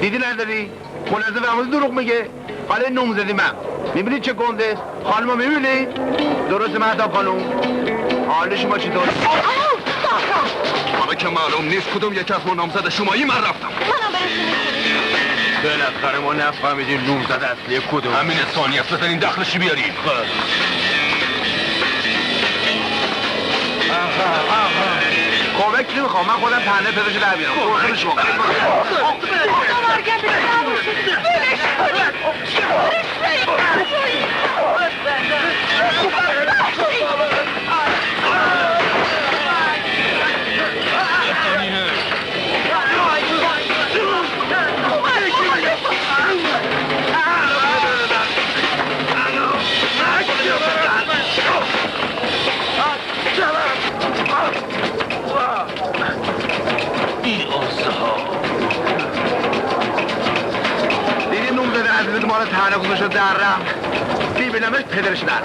دیدی نداری؟ خلاصه فهمیدی دروغ میگه. حالا نامزدی من. میبینی چه گنده؟ خانمو میبینی؟ درسته مهتاب خانم؟ حال شما چطوره؟ حالا که معلوم نیست کدوم یک از ما نامزد شمایی من رفتم. منم برسونی. بالاخره ما نفهمیدیم نامزد اصلی کدوم. همین ثانیه است بزنین دخلشی بیاریم. کمک نمیخوام، من خودم تنه پیداشو در بیارم. خودش موقع. دیدی نومزده عزیز ما رو تنه گذاشت در رم. ببینمش پدرش در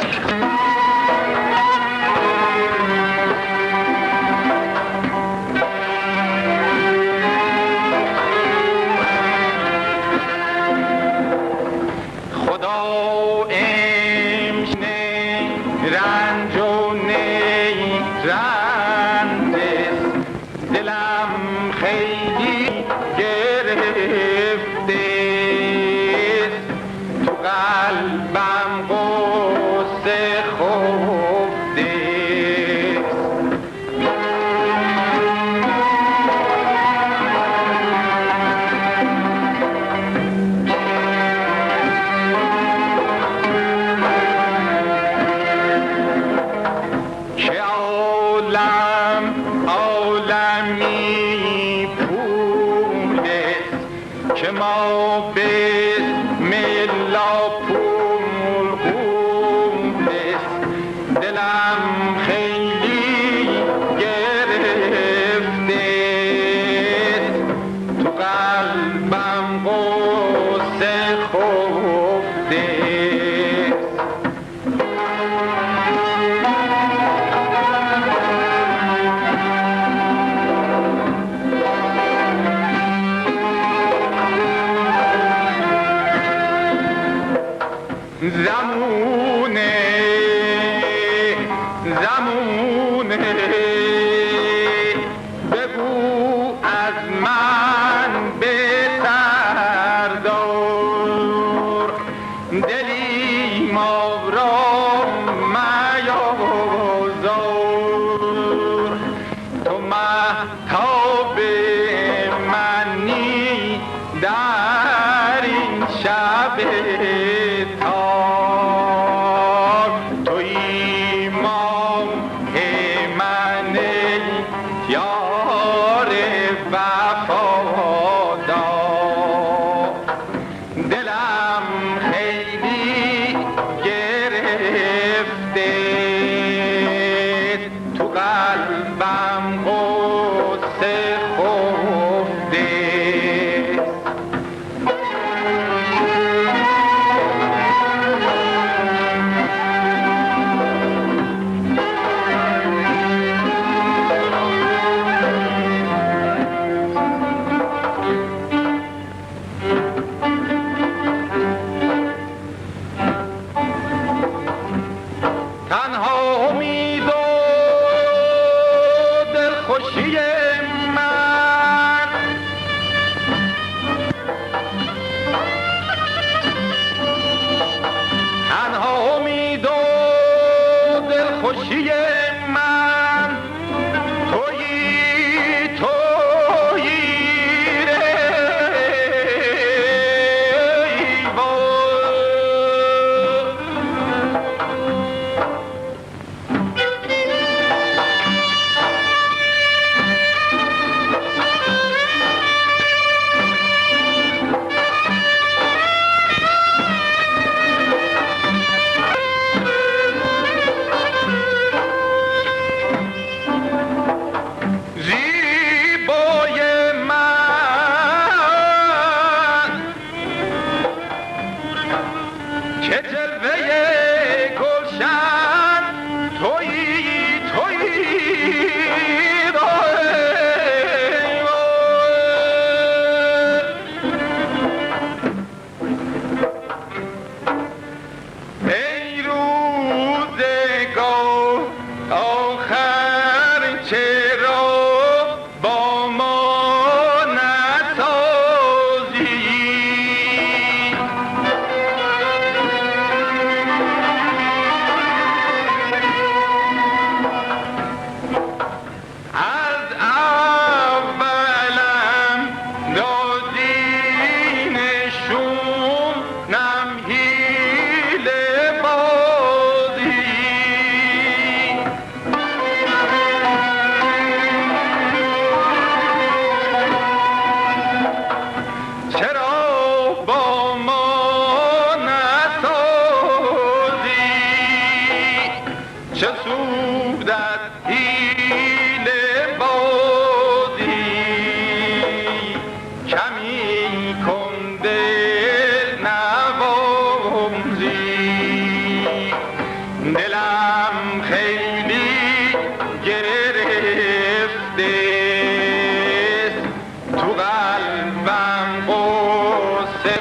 خفته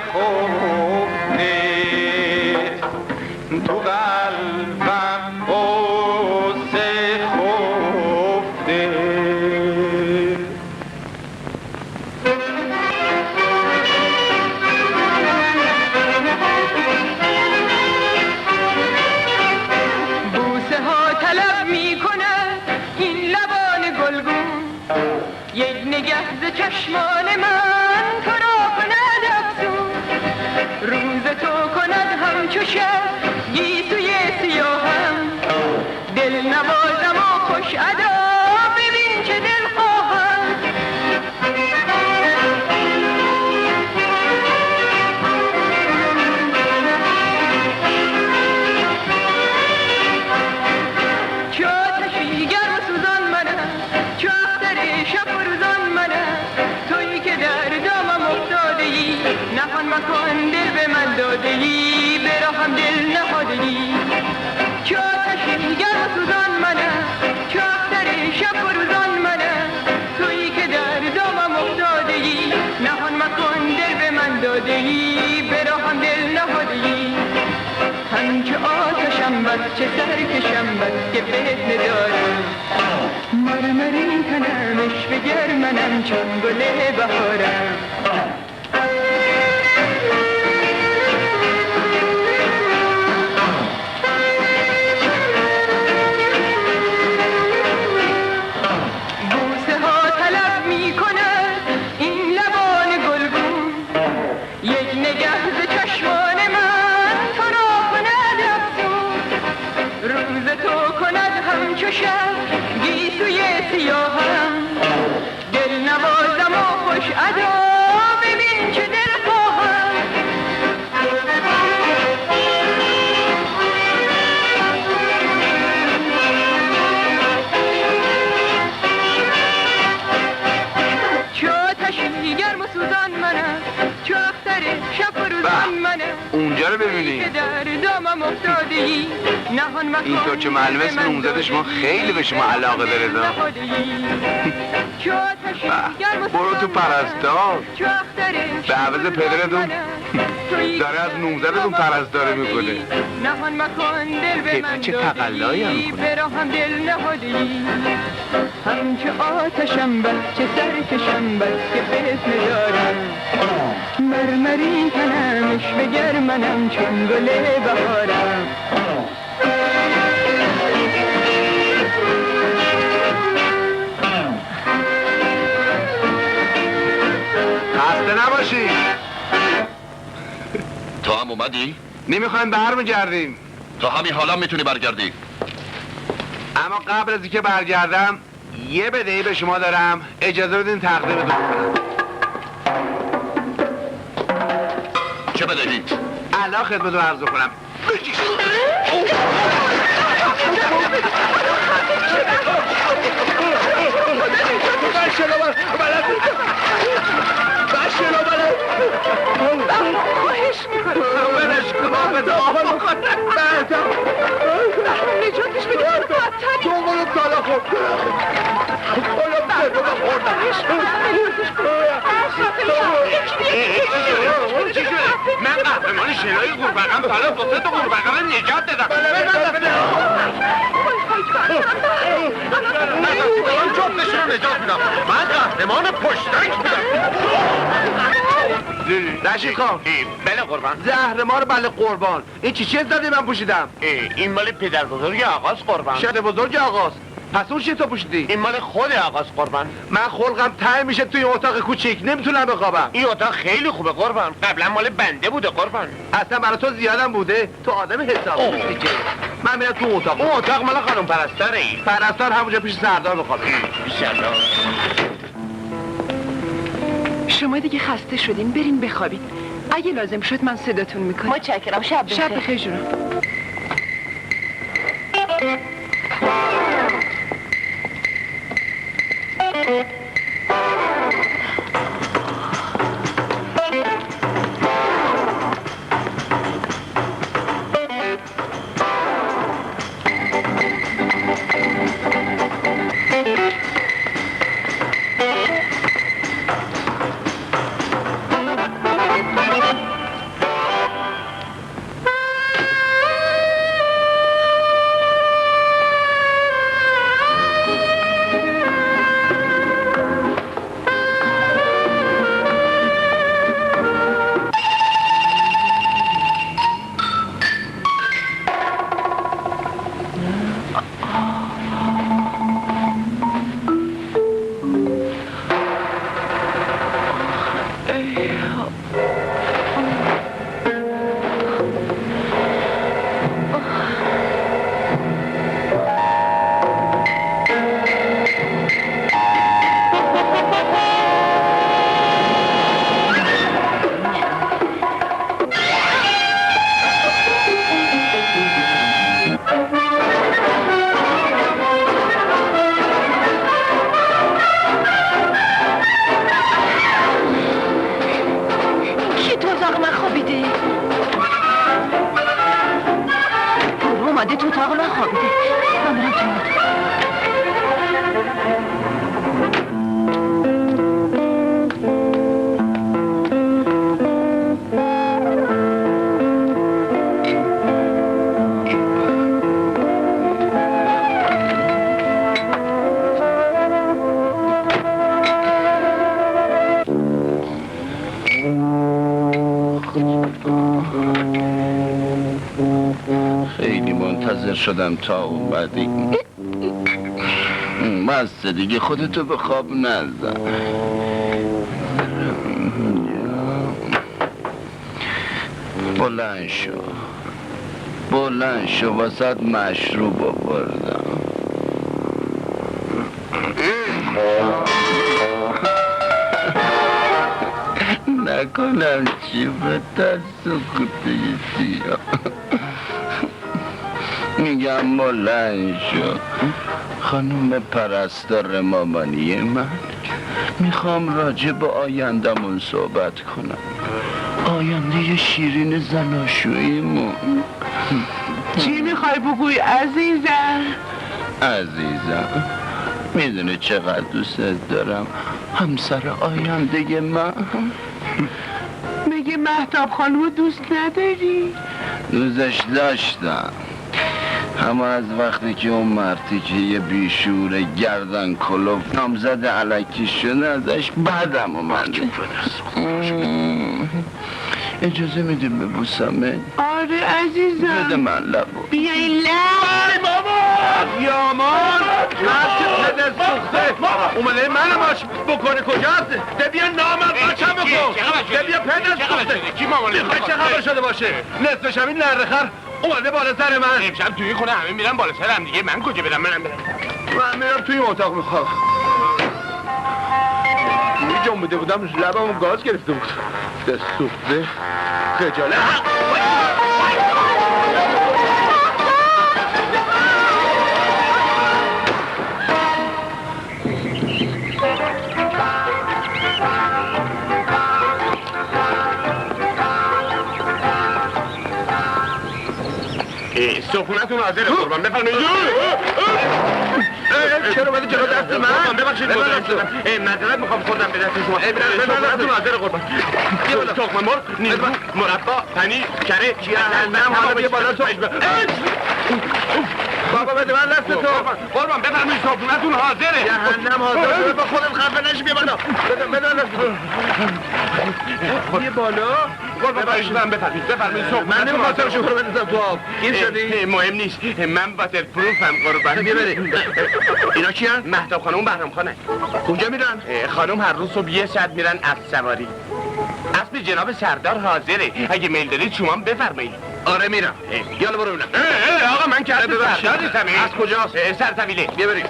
تو قلبم قصه خفته بوسه ها طلب می کند این لبان گلگون یک نگه ز چشمان من تو را کند افسون روز تو کند همچو شب گیسوی سیاهم دل نوازم و خوش ادا ببین چه دل خواهم چو آتشی گرم و سوزان منم چو اختر شب و روزان منم تویی که در دامم افتاده ای نهان مکن دل به من داده ای به راهم دل نهاده ای چو آتشی گرم و سوزان منم چو اختر شب و روزان منم تویی که در دامم افتاده ای نهان مکن دل به من داده ای به راهم دل نهاده ای همچه آتشم بس چه سرکشم بس که بهت ندارم مرمرین تنمش بگر منم چون گل بهارم بوسه ها طلب می کند این لبان گلگون یک نگه ز چشمان من تو را کند افسون روز تو کند همچو شب گیسوی سیاهم دل نوازم و خوش ادا ببین چه دل خواهم چو آتشی گرم و سوزان منم چو اختر شب و روزان منم اونجا رو ببینی که در دامم افتاده ای نهان مکن اینطور که معلومه اسم نوزد شما خیلی به شما علاقه داره برو تو پرستار به عوض پدرتون داره از نوزدتون پرستاره میکنه نهان مکن دل به من چه تقلایی هم میکنه به راهم دل نهادی همچه آتشم بس چه سرکشم بس که بهت ندارم مرمرین تنمش بگر منم چون گل بهارم خسته نباشی تو هم اومدی؟ نمیخوایم برمیگردیم تو همین حالا میتونی برگردی اما قبل از اینکه برگردم یه بدهی به شما دارم اجازه بدین تقدیمتون کنم چه بدهی؟ الان خدمتتون عرض کنم خواهش میکنم برش کنم به داخل نجاتش بده تو برو بالا خود من قهرمان شنای قورباغه بالا واسه تو قورباغه نجات دادم من جفتش رو نجات میدم من قهرمان پشتک بودم رشید خان بله قربان زهر ما رو بله قربان این چی زدی من پوشیدم این مال پدر بزرگ آقاست قربان شده بزرگ آقاست پس اون چی تو پوشیدی؟ این مال خود آقاست قربان من خلقم تنگ میشه توی اتاق کوچیک نمیتونم بخوابم این اتاق خیلی خوبه قربان قبلا مال بنده بوده قربان اصلا برای تو زیادم بوده تو آدم حساب نیستی که من میرم تو اتاق اون اتاق مال خانم پرستاره ای پرستار همونجا پیش سردار بخوابه سردار شما دیگه خسته شدین برین بخوابین اگه لازم شد من صداتون میکنم متشکرم شب بخیر شب بخیر جونم خیلی منتظر شدم تا اومدی. بسته دیگه، خودتو به خواب نزن. بلند شو واسه مشروب آوردم. نکنم چی به سکوته سیاه. میگم بلند شو. خانوم پرستار مامانی من، میخوام راجع به آیندمون صحبت کنم. آینده شیرین زناشوییمون. چی میخوای بگوی عزیزم؟ عزیزم، میدونه چقدر دوستت دارم، همسر آینده من. میگه مهتاب خانومو دوست نداری؟ دوستش داشتم، اما از وقتی که اون مردی که یه بیشور گردن کلوف نامزد علکی شده ازش بعدم اومده. اجازه میدیم ببوسمه؟ آره عزیزم. بده من لبو. بیا این لب. یامان پدر سوخته اومده منو باش بکنه. کجاست؟ ده بیا نامم بچم بکن. ده بیا پدر سوخته. کی مامانه؟ میخوای چه خبر شده باشه؟ نصف شب این نرخر اومده بالا سر من. امشب توی خونه همه میرن بالا سرم دیگه، من کجا برم؟ منم برم. من میرم توی اتاق میخوام. یه جنبیده بودم لبمو گاز گرفته بود. ده سوخته خجالت. صبحونتون حاضره قربان، بفرمایید. چرا اومدی جلو دست من؟ ببخشید معذرت میخوام خوردم به دست شما. صبحونتون حاضره قربان. تخم مرغ، نیمرو، مربا، پنیر، کره، جهنم. حالا بیا بالا تو. بابا بده من دست تو. قربان بفرمایید صبحونتون حاضره. جهنم حاضره. با خودم خفه نشی. بیا بالا. بده من دست تو. بیا بالا. قربان بفرمایید من نمیخواستم شوخی رو بندازم تو آب. گیر شدی؟ مهم نیست، من واتر پروفم قربان. بیا بریم. اینا کیان؟ مهتاب خانم، بهرام خانه. کجا میرن؟ خانم هر روز صبح 1 ساعت میرن اسب سواری. اسب جناب سردار حاضره، اگه میل دارید شما هم بفرمایید. آره میرم. یالا برو ببینم. آقا من که اسب سردار نیستم. از کجاست؟ سرطویله. بیا بریم.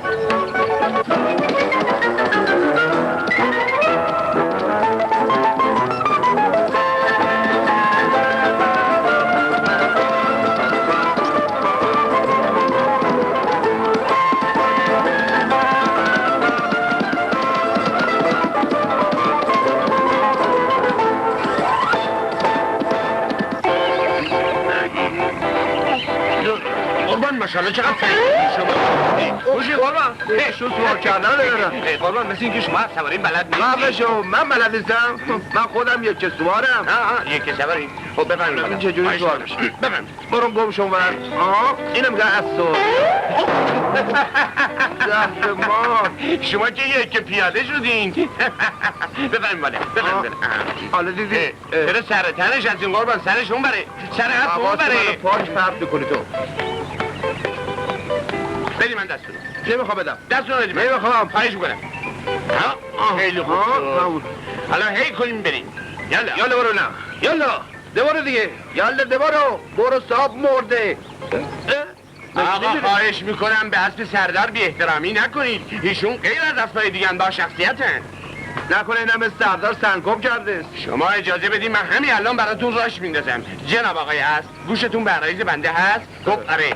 ماشاءالله چقدر فهمیدی شما. خوشی قربان. شو سوار کردن ندارم. قربان مثل اینکه شما سوارین بلد نیستی. من بلد نیستم. من خودم یک سوارم. یک سواری. خب بفرمایید. این چجوری سوار میشه؟ بفرمایید. برو گم شو ور. اینو میگن اسو. ما شما که یک پیاده شدین. بفرمایید بالا. بفرمایید. حالا دیدی چرا سر تنش از این قربان سرش اون بره. سر اسب اون بره. پاک فرد میکنی تو. بدی من دستون. نمیخوام بدم. دستون بدی. نمیخوام. خواهش میکنم. خیلی خوب. حالا هی کنیم بریم. یالا برو نه یالا دوباره دیگه یالا دوباره برو صاحب مرده آقا خواهش میکنم به اسب سردار بی احترامی نکنید ایشون غیر از اسبای دیگه با شخصیتن نکنه اینم به سردار سنکوب کرده شما اجازه بدید من همین الان براتون راش میندازم جناب آقای اسب گوشتون برایز بنده هست گفت آره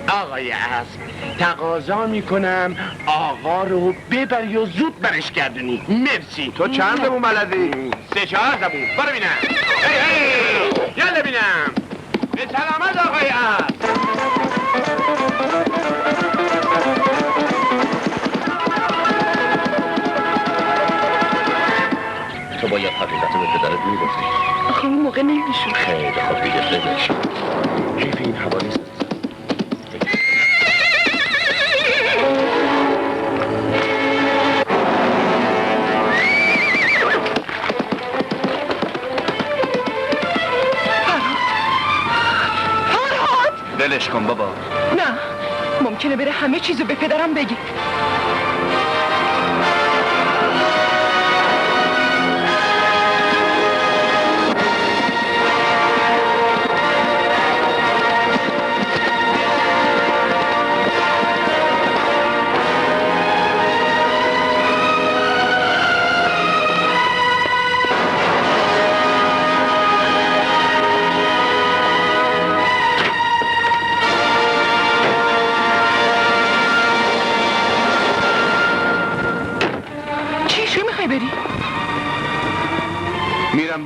آقای اسب تقاضا میکنم آقا رو ببری و زود برش گردونی مرسی تو چند زبون بلدی؟ 3-4 زبون برو بینم یالا بینم به سلامت آقای اسب تو باید حقیقت رو به پدرت میگفتی. آخه اون موقع نمیشون. خیلی خوب دیگه خیلیش حیف این حوالیست فرهاد ولش کن بابا. نه ممکنه بره همه چیزو به پدرم بگی.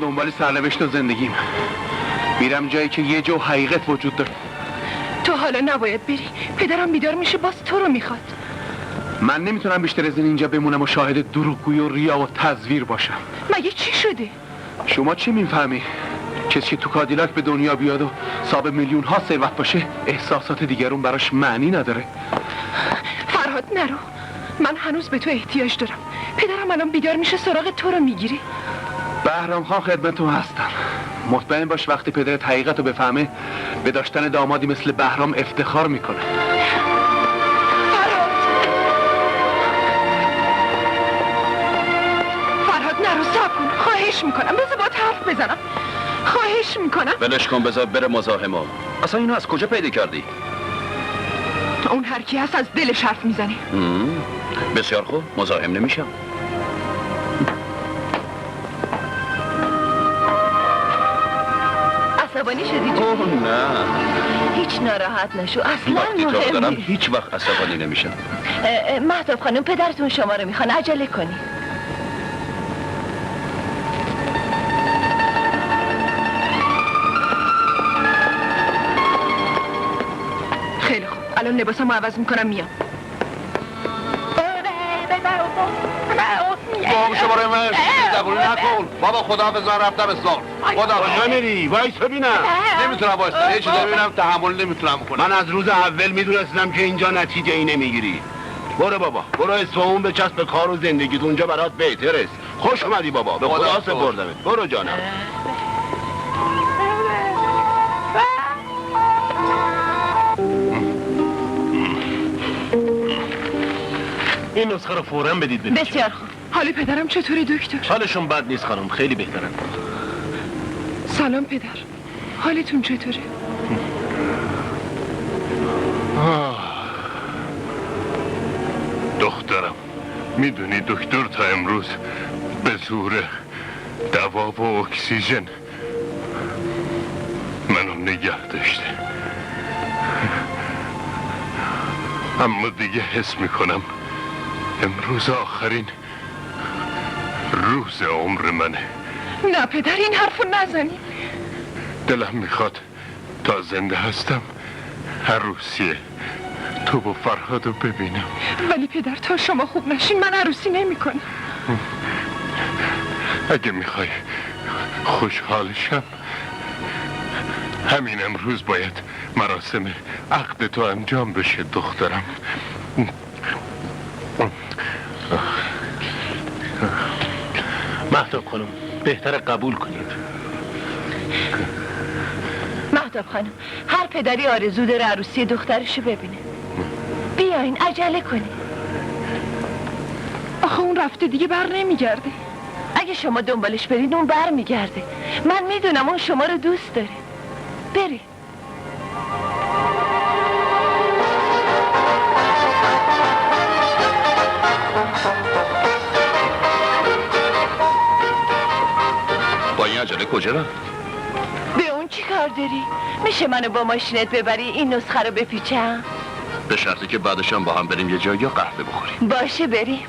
دنبال سرنوشت و زندگیم میرم جایی که یه جو حقیقت وجود داره. تو حالا نباید بری پدرم بیدار میشه باز تو رو میخواد. من نمیتونم بیشتر از اینجا بمونم و شاهد دروغگویی و ریا و تزویر باشم. مگه چی شده؟ شما چی میفهمی؟ کسی که تو کادیلاک به دنیا بیاد و صاحب میلیون ها ثروت باشه احساسات دیگرون براش معنی نداره. فرهاد نرو من هنوز به تو احتیاج دارم. پدرم الان بیدار میشه سراغ تو رو میگیره. بهرام خان خدمتتون هستم. مطمئن باش وقتی پدرت حقیقت رو بفهمه به داشتن دامادی مثل بهرام افتخار میکنه. فرهاد نرو صبر کن خواهش میکنم بذار باهات حرف بزنم خواهش میکنم. ولش کن بذار بره مزاحمه. اصلا اینو از کجا پیدا کردی؟ اون هر کی هست از دلش حرف میزنه. بسیار خوب مزاحم نمیشم. عصبانی شدی جون؟ نه هیچ ناراحت نشو اصلا وقتی تو دارم مهم هیچ وقت عصبانی نمیشم. مهتاب خانم پدرتون شما رو میخوان عجله کنی. خیلی خوب الان لباسمو عوض میکنم میام. بابا شما رو من زبونی نکن. بابا خداحافظ من رفتم اصلاح. خداحافظ. کجا میری؟ وایس ببینم. نمیتونم وایسم. یه چیزی ببینم تحمل نمیتونم کنم. من از روز اول میدونستم که اینجا نتیجه ای نمیگیری. برو بابا برو اصفهان بچسب به کار و زندگیت اونجا برات بهتر است. خوش اومدی بابا به خدا سپردمت. برو جانم. این نسخه رو فوراً بدید ببینید. بسیار خوب. حال پدرم چطوری دکتر؟ حالشون بد نیست خانم خیلی بهترن. سلام پدر حالتون چطوره؟ دخترم میدونی دکتر تا امروز به زور دوا و اکسیژن منو نگه داشته، اما دیگه حس میکنم امروز آخرین روز عمر منه. نه پدر این حرفو نزنی. دلم میخواد تا زنده هستم عروسی تو و فرهادو ببینم. ولی پدر تا شما خوب نشین من عروسی نمی کنم. اگه میخوای خوشحال شم همین امروز باید مراسم عقد تو انجام بشه دخترم. مهتاب خانم بهتر قبول کنید. مهتاب خانم هر پدری آرزو داره عروسی دخترشو ببینه. بیاین عجله کنید. آخه اون رفته دیگه بر نمیگرده. اگه اگه شما دنبالش برید اون بر میگرده. من میدونم اون شما رو دوست داره. برید. با این عجله کجا رفت؟ به اون چی کار داری؟ میشه منو با ماشینت ببری این نسخه رو بپیچم؟ به شرطی که بعدش هم با هم بریم یه جایی یا قهوه بخوریم. باشه بریم.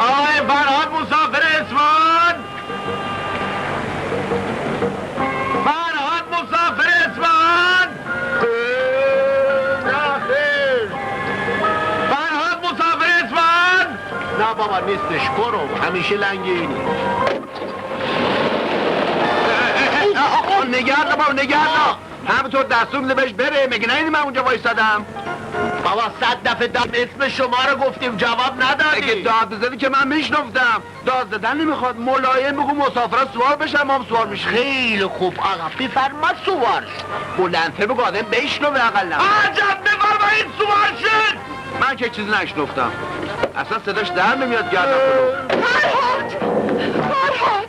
آقای فرهاد مسافر اصفهان! فرهاد مسافر اصفهان! فرهاد مسافر اصفهان! نه بابا نیستش، برو، همیشه لنگینی. نگرد بابا نگرد. همونطور دستور میده بهش بره. مگه نهیدی من اونجا وایسادم؟ بابا 100 دفعه داد اسم شما رو گفتیم جواب ندادی. اگه داد بزنی که من میشنفتم. داد زدن نمیخواد، ملایم بگو مسافرها سوار بشن، ما هم سوار میشه. خیلی خوب آقا بفرما سوار بلندتر بگو آدم بشنوه اقلا. عجب بفرمایید سوار شد. من که چیزی نشنفتم، اصلا صداش در نمیاد گردن کنم. فرهاد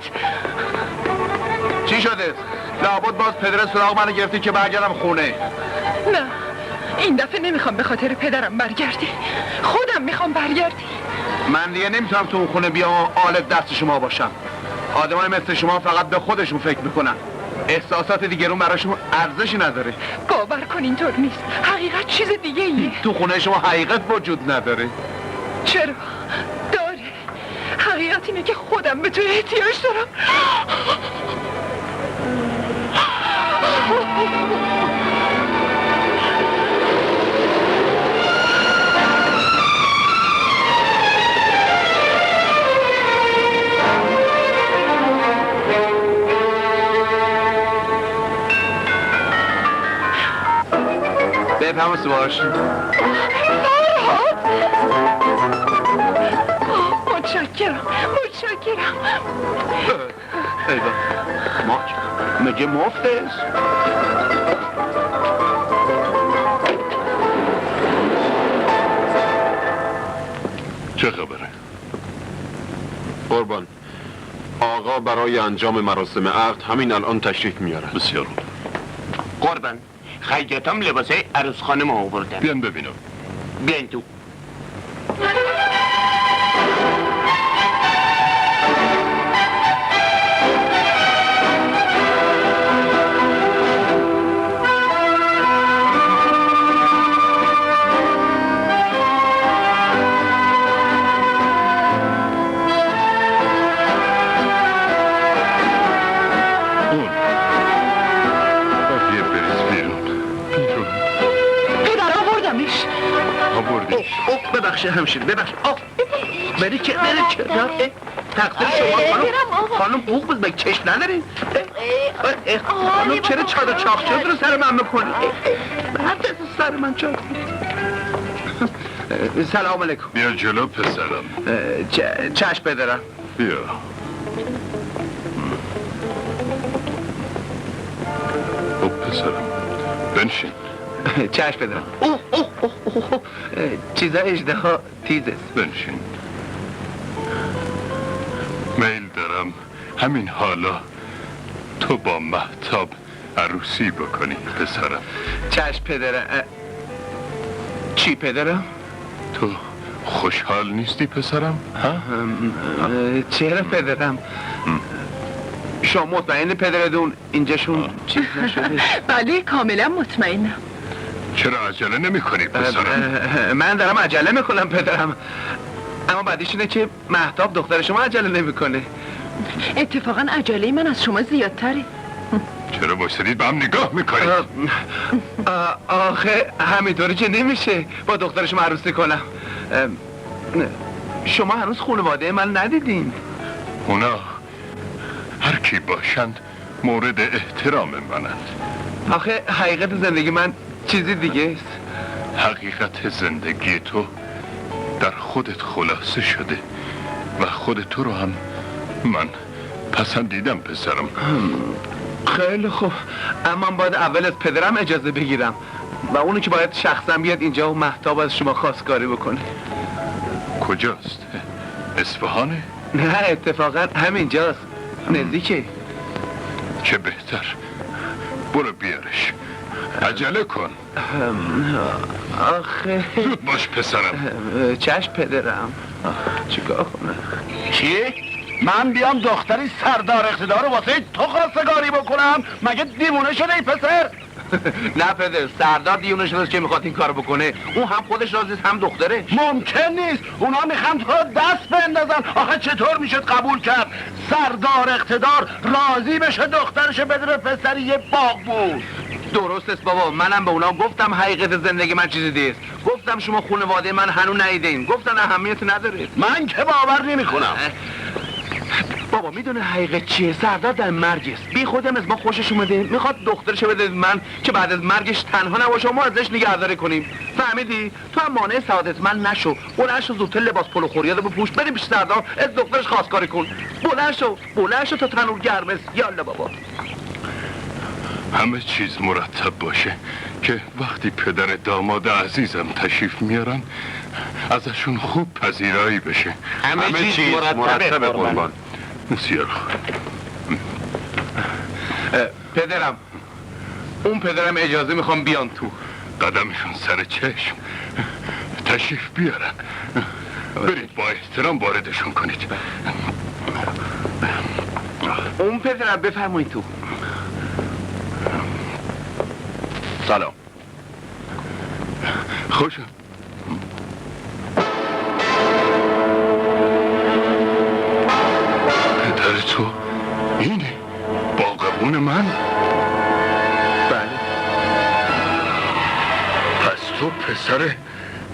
چی شده؟ لابد باز پدر سراغ منو گرفتی که برگردم خونه. نه، این دفعه نمیخوام به خاطر پدرم برگردی. خودم میخوام برگردی. من دیگه نمیتونم تو اون خونه بیام و آلت دست شما باشم. آدمای مثل شما فقط به خودشون فکر میکنن. احساسات دیگرون براشون ارزشی نداره. باور کن اینطور نیست. حقیقت چیز دیگه ایه. تو خونه شما حقیقت وجود نداره. چرا؟ داره. حقیقت اینه که خودم به تو احتیاج دارم. بپرم و سوارش. متشکرم. ایوه مگه مفته است؟ چه خبره؟ قربان، آقا برای انجام مراسم عقد همین الان تشریف میارن. بسیار خوب. قربان خیاطم لباسه عروس خانم آوردن. بیان ببینم. بیاین تو. ببخشید همشیر ببخشید. بری که تقصیر شما خانم بوق بود مگه چشم ندارین؟ خانم چرا چاد و چاق شد رو سر من میکنی؟ بعد سر من چاد. سلام علیکم. بیا جلو پسرم. چشم پدرم. بیا. خب پسرم بنشین. چشم پدرم. چیزا اژدها تیز است. بنشین. میل دارم همین حالا تو با مهتاب عروسی بکنی پسرم. چشم پدرم. چی پدرم؟ تو خوشحال نیستی پسرم؟ چرا پدرم؟ شما مطمئن پدردون اینجاشون چیز نشده؟ بله کاملا مطمئنم. چرا عجله نمی کنی پسرم؟ من دارم عجله میکنم پدرم، اما بعدیش اینه که مهتاب دختر شما عجله نمیکنه. اتفاقا عجله من از شما زیادتره. چرا بایستدید به هم نگاه میکنید؟ آخه همینطوری که نمیشه با دختر شما عروسی کنم. شما هنوز خانواده من ندیدین. اونا هر کی باشند مورد احترام منند. آخه حقیقت زندگی من چیزی دیگه است. حقیقت زندگی تو در خودت خلاصه شده و خود تو رو هم من پسندیدم پسرم. خیلی خوب، اما باید اول از پدرم اجازه بگیرم. و اونی که باید شخصا بیاد اینجا و مهتاب از شما خواستگاری بکنه. کجاست؟ اصفهانه؟ نه اتفاقا همینجاست، نزدیکه. چه بهتر، برو بیارش، عجله کن. آخه زود باش پسرم. چشم پدرم. چیکار کنم؟ چی؟ من بیام دختری سردار اقتدار رو واسه تو خواستگاری بکنم؟ مگه دیوونه شده ای پسر؟ نه پدر، سردار دیونه شده که میخواد این کار بکنه. اون هم خودش راضیست هم دختره. ممکن نیست، اونا میخوان تو دست بندازن. آخه چطور میشد قبول کرد سردار اقتدار راضی بشه دخترش بدون پسری یه باغ بود؟ درست است بابا، منم به اونا گفتم حقیقت زندگی من چیزی نیست. گفتم شما خانواده من هنوز ندیدین. گفتن اهمیت نداره. من که باور نمیکنم. بابا میدونه حقیقت چیه؟ سردار در مرگ است. بی خودم از ما خوشش اومده، میخواد دخترشو بده من که بعد از مرگش تنها نباشه، ما ازش نگهداری کنیم. فهمیدی؟ تو هم مانع سعادت من نشو. بلند شو زودتر لباس پلو خوریاده بپوش، بریم پیش سردار از دخترش خواستگاری کن. بلند شو تا تنور گرم است. یالا بابا. همه چیز مرتب باشه که وقتی پدر داماد عزیزم تشریف میارن ازشون خوب پذیرایی بشه. همه چیز مرتبه قربان. بسیار پدرم، اون پدرم اجازه میخوام بیان تو. قدمشون سر چشم، تشریف بیارن. برید با احترام واردشون کنید. اون پدرم بفرمایید تو. سلام. خوشم. پدر تو اینه باغبون من؟ بله. پس تو پسر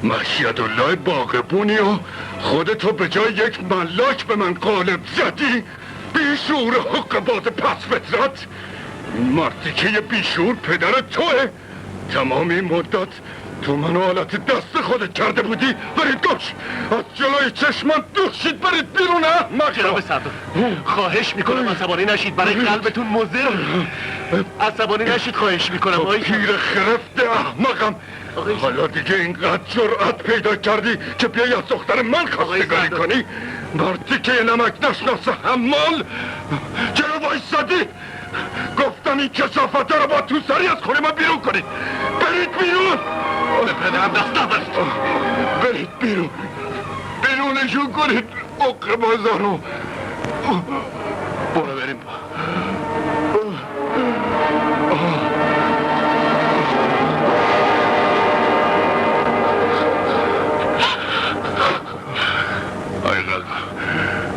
مشید الله باغبونی و خودتو به جای یک ملاک به من قالب زدی؟ بیشور حقباز پس فطرت، مردی که یه بیشور پدر توه. تمام این مدت تو منو حالت دست خودت کرده بودی. برید گوش از جلوی چشمان دوشید، برید بیرون. جناب سردار خواهش میکنم عصبانی نشید، برای قلبتون مضر. عصبانی نشید خواهش میکنم. تو پیر خرفت احمقم، حالا دیگه اینقدر جرأت پیدا کردی که بیای از دختر من خواستگاری کنی؟ مردی که نمک نشناسه حمال چرا وایسادی؟ گفتم این کثافت رو با تو سری از خونه من بیرون کنید. برید بیرون. به پدرم دست نزنید. برید بیرون، بیرونشون کنید اقر بازارو. برو بریم. آی قلبم،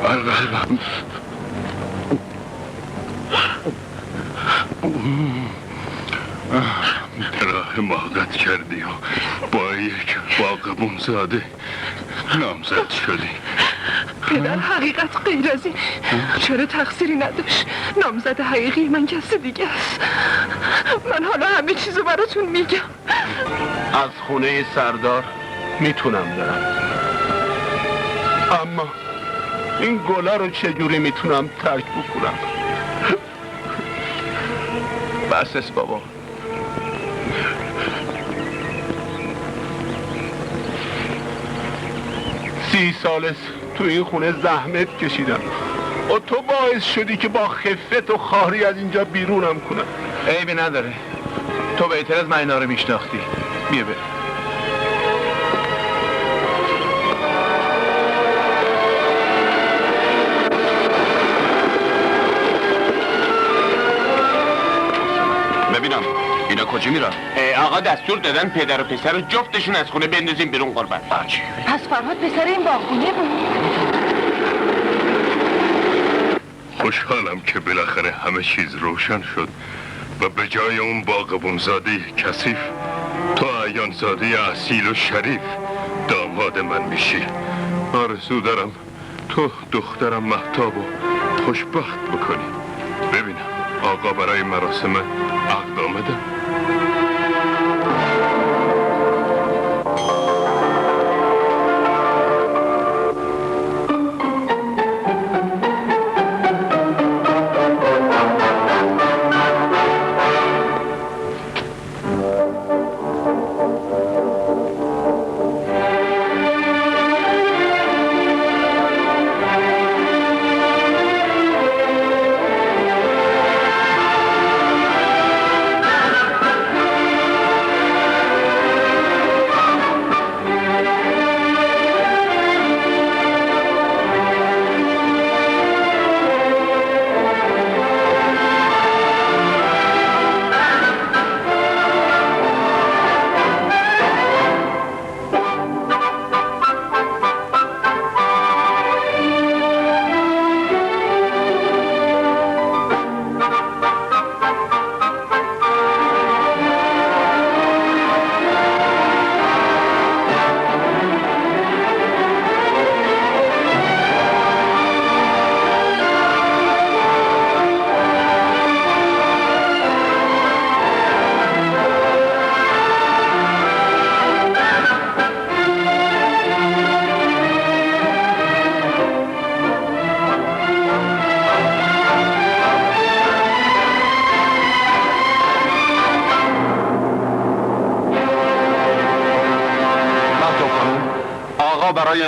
آی قلبم. راه محقت کردی و با یک باغبون زاده نامزد شدی. پدر حقیقت غیر از این. چرا تقصیری نداشت؟ نامزد حقیقی من کسی دیگه است. من حالا همه چیزو براتون میگم. از خونه سردار میتونم برم، اما این گلا رو چجوری میتونم ترک بکنم؟ بس است بابا. 30 سال است تو این خونه زحمت کشیدم و تو باعث شدی که با خفت و خاری از اینجا بیرونم کنم. عیبی نداره، تو بهتر از من اینا رو میشناختی. بیا بریم. ببینم اینا کجا میرن؟ آقا دستور دادن پدر و پسر رو جفتشون از خونه بندازیم بیرون قربان. پس فرهاد پسر این باغبونه بود. خوشحالم که بالاخره همه چیز روشن شد و به جای اون باغبون زاده کثیف تو عیان زاده اصیل و شریف داماد من میشی. آرزو دارم تو دخترم مهتابو خوشبخت بکنی. ببینم آقا برای مراسم عقد آمده.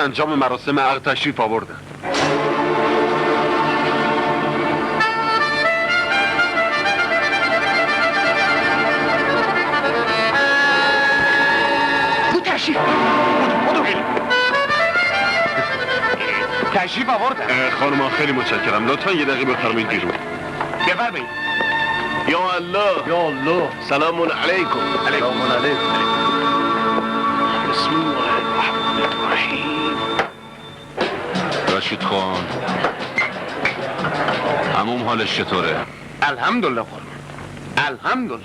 انجام مراسم عقد تشریف آوردن. تشریف آوردن. خانم خیلی متشکرم. لطفا یه دقیقه بفرمایید بیرون. بفرمایید. یا الله یا الله. سلام علیکم. سلام علیکم. بسم الله الرحمن الرحیم. رشید خان عموم حالش چطوره؟ الحمدلله قربان، الحمدلله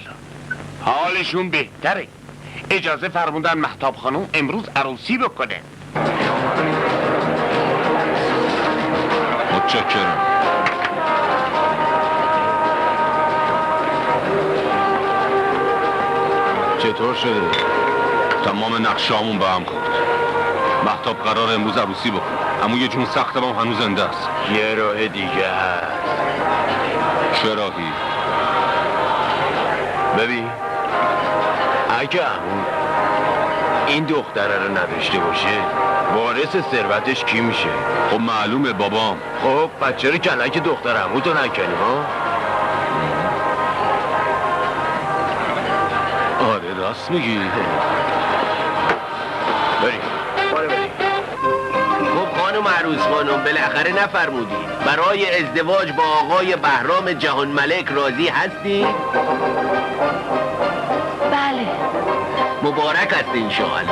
حالشون بهتره. اجازه فرمودن مهتاب خانم امروز عروسی بکنه. متشکرم. چطور شده؟ تمام نقشه‌هامون به هم خورد. مهتاب قرار امروز عروسی بکنه، اما یه جون سختم هم هنوز زنده است. یه راه دیگه هست. چه راهی؟ ببین اگه عمو این دختره رو نداشته باشه وارث ثروتش کی میشه؟ خب معلومه بابام. خب بچه رو کلک دختر عمو تو نکنی ها؟ آره راست میگی. بریم خب خانم عروس خانم بالاخره نفرمودی برای ازدواج با آقای بهرام جهان ملک راضی هستی؟ بله. مبارک است انشاءالله.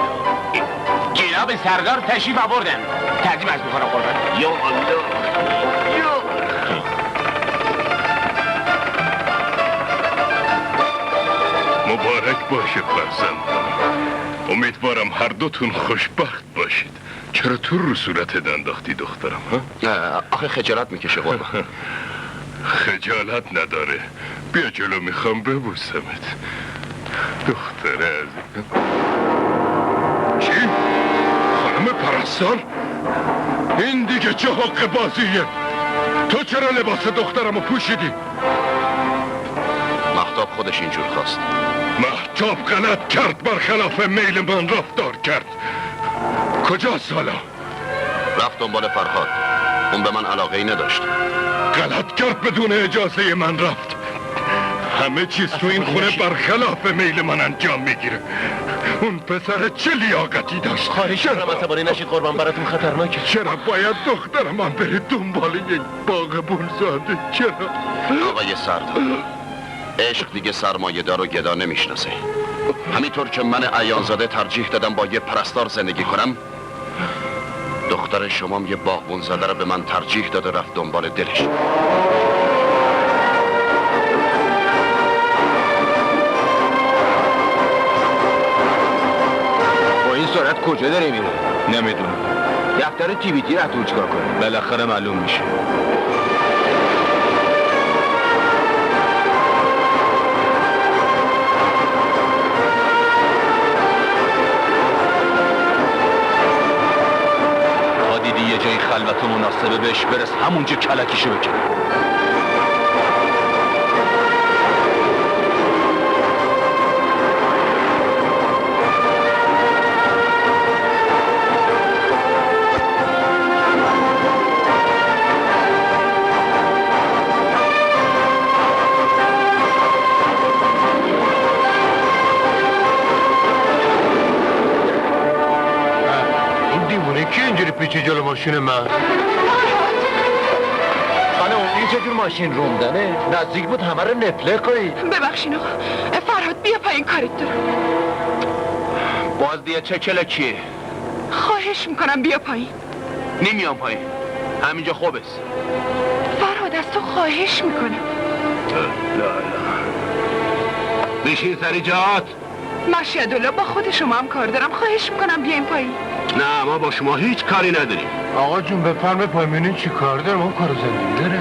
جناب سردار تشریف آوردن. تعظیم از میکنم قربان. یا الله. مبارک باشه فرزندان. امیدوارم هر دوتون خوشبخت باشید. چرا تو رو صورتت انداختی دخترم ها؟ آخه خجالت میکشه قربان. خجالت نداره. بیا جلو میخوام ببوسمت دختر عزیزم. چی؟ خانم پرستار؟ این دیگه چه حق بازیه؟ تو چرا لباس دخترمو پوشیدی؟ مهتاب خودش اینجور خواست. مهتاب غلط کرد، برخلاف میل من رفتار کرد. کجاست حالا؟ رفت دنبال فرهاد. اون به من علاقه ای نداشت. غلط کرد، بدون اجازه من رفت. همه چیز تو این خونه برخلاف میل من انجام میگیره. اون پسر چه لیاقتی داشت؟ خواهش می‌کنم عصبانی نشید قربان، براتون خطرناکه. چرا باید دختر من بره دنبال یک باغبون زاده؟ چرا؟ آقای سردار، عشق دیگه سرمایه دار و گدا نمیشناسه. همینطور که من عیانزاده ترجیح دادم با یه پرستار زندگی کنم، دختر شمام یه باغبون زاده رو به من ترجیح داد و رفت دنبال دلش. با این سرعت کجا داره میره؟ نمیدونم. دفتر TBT رفت تو چیکار کنه؟ بالاخره معلوم میشه. تا دیدی یه جای خلوت مناسبه بهش برس، همونجا کلکیشو بکنه. پیچی جلو ماشین من. خانم این چجور ماشین روندنه؟ نزدیک بود همه رو نپله کنی. ببخشین آقا. فرهاد بیا پایین کارت دارم. باز دیگه چه کلکیه؟ خواهش میکنم بیا پایین. نمیام پایین، همینجا خوب است. فرهاد از تو خواهش میکنم. بشین سری جات. مشهدالله با خود شما هم کار دارم، خواهش میکنم بیاین پایین. نه ما با شما هیچ کاری نداریم. آقا جون بفرمه پایین ببینین چی کار دارم. اون کارو زندگی داره.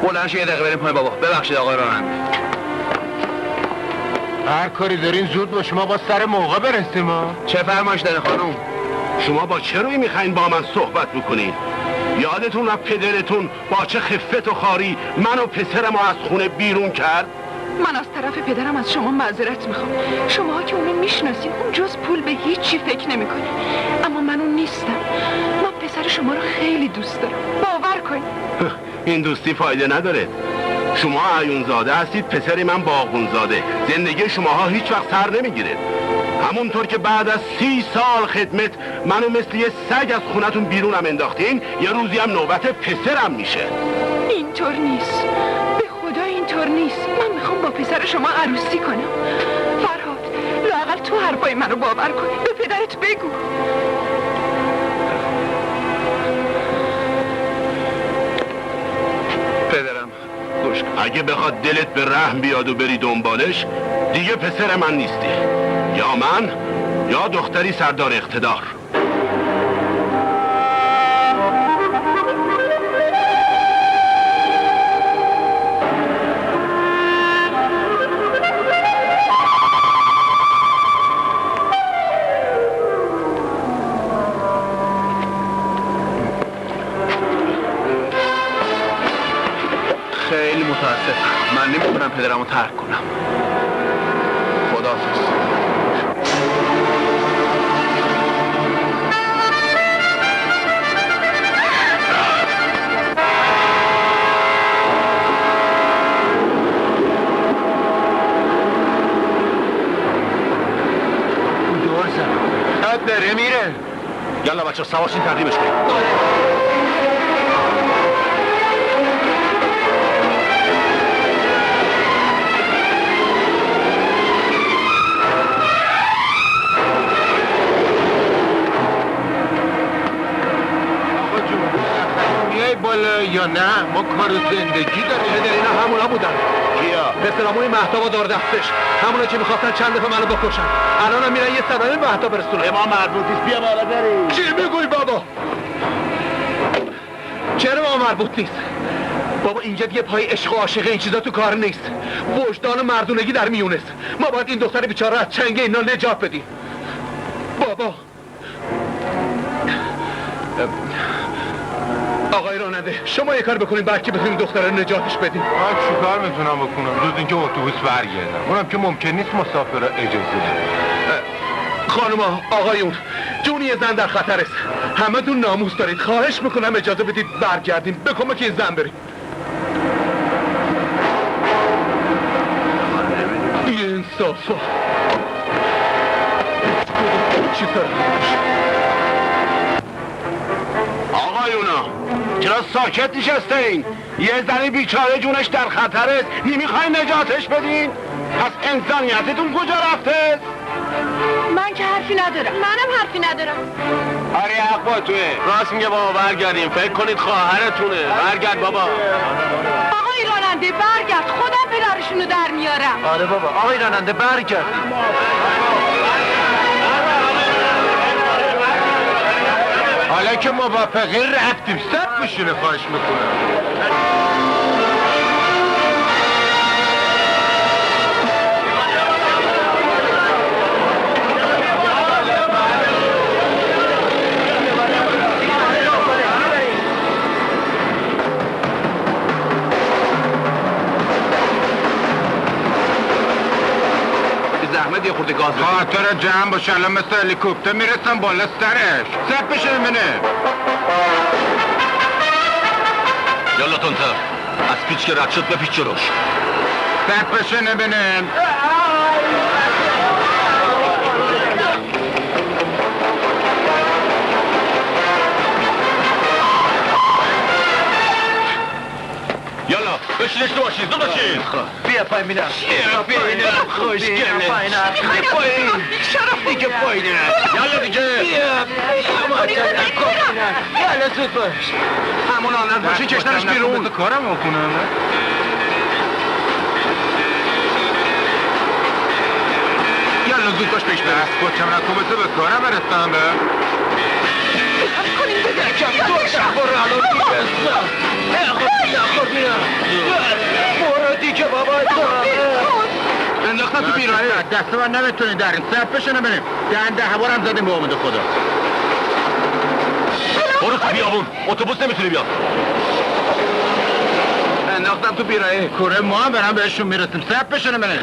بلند شو یه دقیقه بریم پایین بابا. ببخشید آقای راننده. هر کاری دارین زود با شما با سر موقع برسیم ما. چه فرمایش داره خانم؟ شما با چه روی میخواین با من صحبت بکنین؟ یادتون رفت پدرتون با چه خفت و خاری من و پسرمو از خونه بیرون کرد؟ من از طرف پدرم از شما معذرت میخوام. شما که اونو میشناسین، اون جز پول به هیچ چی فکر نمیکنه. اما من اون نیستم. پسر شما رو خیلی دوست دارم، باور کنید. این دوستی فایده نداره. شما عیونزاده هستید، پسر من باغونزاده. زندگی شماها هیچ وقت سر نمیگیره. همونطور که بعد از 30 سال خدمت منو مثل یه سگ از خونتون بیرونم انداختین، یه روزی هم نوبت پسرم میشه. اینطور نیست، به خدا اینطور نیست. من میخوام با پسر شما عروسی کنم. فرهاد، لااقل تو حرفای منو باور کن. به پدرت بگو. پدرم گوش کن. اگه بخواد دلت به رحم بیاد و بری دنبالش، دیگه پسر من نیستی. یا من یا دختری سردار اقتدار. خیلی متاسفم، من نمیتونم پدرمو ترک کنم. خداحافظ. داره میره. یالا بچه سواشین تقریبش کنیم. بالا یا نه؟ ما کار زندگی داریم. پدر اینا همونا بودن. کیا؟ پسراموی مهتاب و داردستش، همونا که میخواستن چند دفعه منو بکشن. الان هم میرن یه صدای مهتاب برسونن. به ما مربوط نیست، بیا بالا بریم. چی میگوی بابا؟ چرا ما مربوط نیست؟ بابا اینجا دیگه پای عشق و عاشق این چیزا تو کار نیست. وجدان و مردونگی در میونست. ما باید این دختر بیچاره از چنگ اینا نجات بدیم. بابا آقای راننده، شما یه کار بکنید بلکه بتونید دختر رو نجاتش بدیم. من چیکار میتونم بکنم؟ جز اینکه اتوبوس برگردم. اونم که ممکن نیست مسافر اجازه بده. خانوما، آقایون، جون یه زن در خطر است. همه دون ناموس دارید. خواهش میکنم اجازه بدید برگردیم. به کمک این زن بریم. بی انصافا. چی سر؟ آقایونا، چرا ساکت نشستین؟ یه زنی بیچاره جونش در خطر است، نمیخواین نجاتش بدین؟ پس انسانیتتون کجا رفته؟ من که حرفی ندارم. منم حرفی ندارم. آره حق با توه. راست میگه بابا، برگردیم. فکر کنید خواهرتونه. برگرد بابا. آقای راننده برگرد، خودم پدرشونو در میارم. آره بابا، آقای راننده برگرد. حالا که موافقه رفتیم سب بشینه، خواهش میکنم. زحمت یه خورده گاز خاطر جمع باشه، الان مثل هلیکوپتر میرسم بالا سرش. سب بشه منه. یالا تونتر، از پیچ که رد شد بپیچ جلوش. سب بشه نبینه. یالا بشینش تو باشین، زود باشین. بیا پایین میدم. بیا خوشگله. دیگه پایین. دیگه پایین. یالا دیگه. یالا زود باش. همون آنت باشی کشتنش بیرون. کارم بکنم. یالا زود باش پیش برم. کچم نکن بسه به کارم برستم به. کنیم بگرکم دوشم برو الان میرسم. خود میرم. برو دیگه بابا. انداختم تو بیراهه. دست من نمیتونی در این سب بشه نبینیم. دنده هوارم زدیم به امید خدا. برو تو بیابون، اتوبوس نمیتونی بیاد. انداختم تو بیراهه. کوره ما هم برم بهشون میرسیم. سب بشه نبینیم.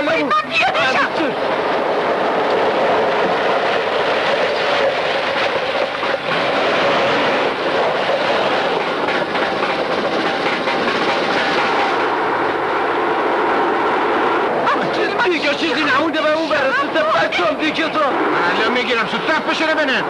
من پیاده شم. دیگه چیزی نمونده به اون برسه بچم دیگه تو الان میگیرم سو صف بشونه بنه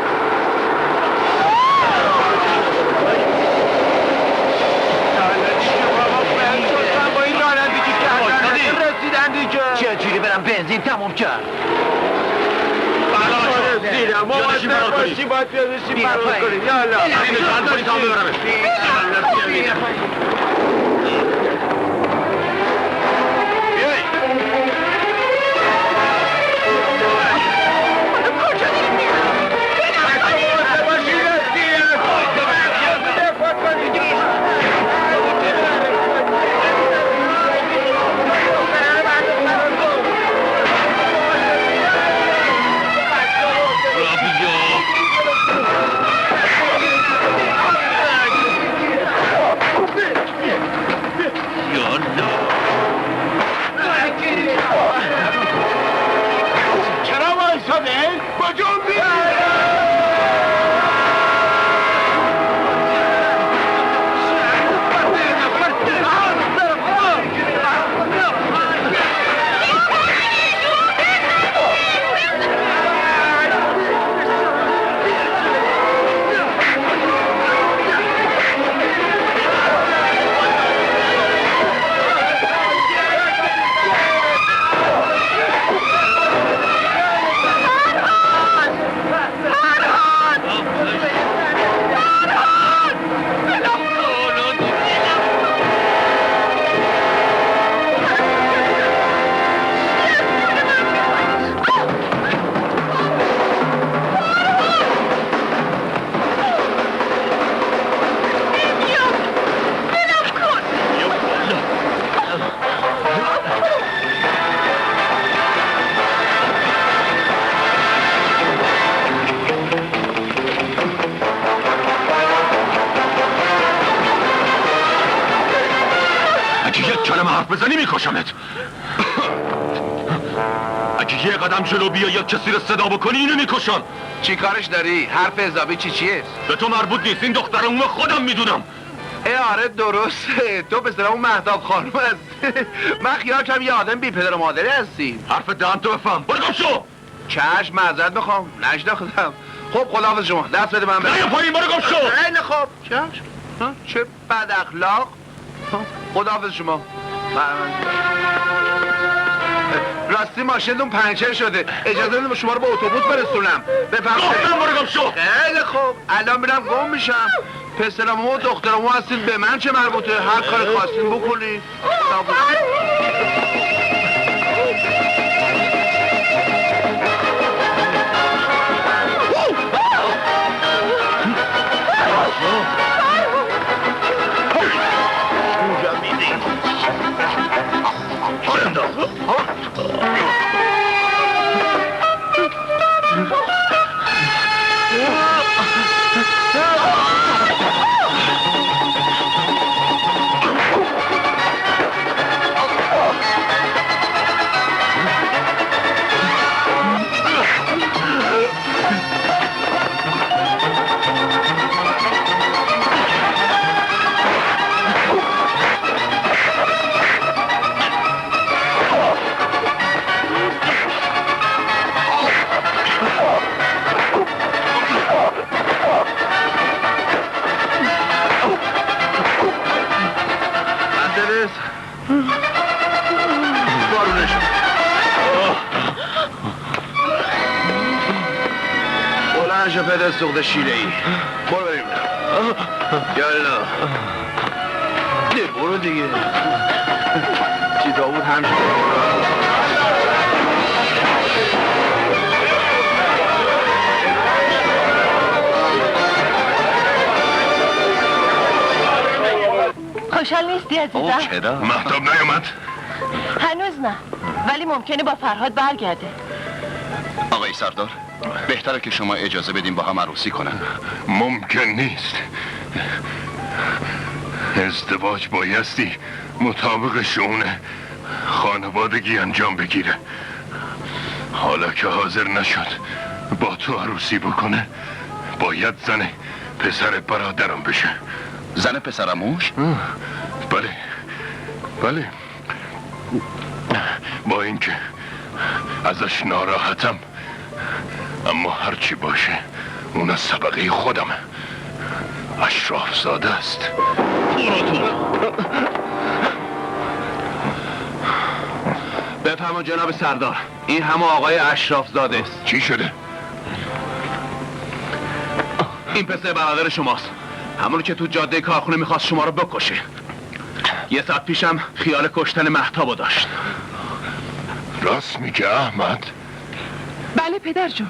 با این رانندگی کردن رسیدن دیگه چجوری برم بنزین تموم کرد دیدم ما باید نباشیم باید بیادشیم فرار کنیم یالا این چند کنی تا ببرمش حرف بزنی میکشمت. اگه یه قدم جلو بیا یا کسی رو صدا بکنی اینو میکشم. چی کارش داری؟ حرف اضافی چیه؟ به تو مربوط نیست، این دختر اون خودم میدونم. آره درسته، تو به اون مهتاب خانم هست. من خیال کردم یه آدم بی پدر و مادری هستی. حرف دهن تو بفهم، برو گم شو. چشم معذرت میخوام، نشناختم. خب خداحافظ شما، دست بده من برم. نه پایین، برو گم شو. خیلی خب، چشم. چه بد اخلاق. خداحافظ شما. راستی ماشینتون پنچر شده، اجازه بدید شما رو به اتوبوس برسونم. بفرمایید. برو گم شو. خیلی خوب، الان میرم گم میشم. پسرم و دخترم هستین، به من چه مربوطه؟ هر کار خواستین بکنید. بلند شو پدر سوخت شیره ای. برو بریم یالا برو دیگه. چی داوود همشه خوشحال نیستی عزیزم؟ چرا؟ مهتاب نیومد؟ هنوز نه، ولی ممکنه با فرهاد برگرده. آقای سردار، بهتره که شما اجازه بدیم با هم عروسی کنن. ممکن نیست. ازدواج بایستی مطابق شونه خانوادگی انجام بگیره. حالا که حاضر نشد با تو عروسی بکنه، باید زن پسر برادرم بشه. زن پسرموش؟ بله بله، با اینکه ازش ناراحتم، اما هرچی باشه اون از طبقه خودمه. اشراف زاده است. برو تو. بفرما جناب سردار، این همه آقای اشراف زاده است. چی شده؟ این پسر برادر شماست، همون که تو جاده کارخونه میخواست شما رو بکشه. یه ساعت پیشم خیال کشتن مهتابو داشت. راست میگه احمد؟ بله پدر جون.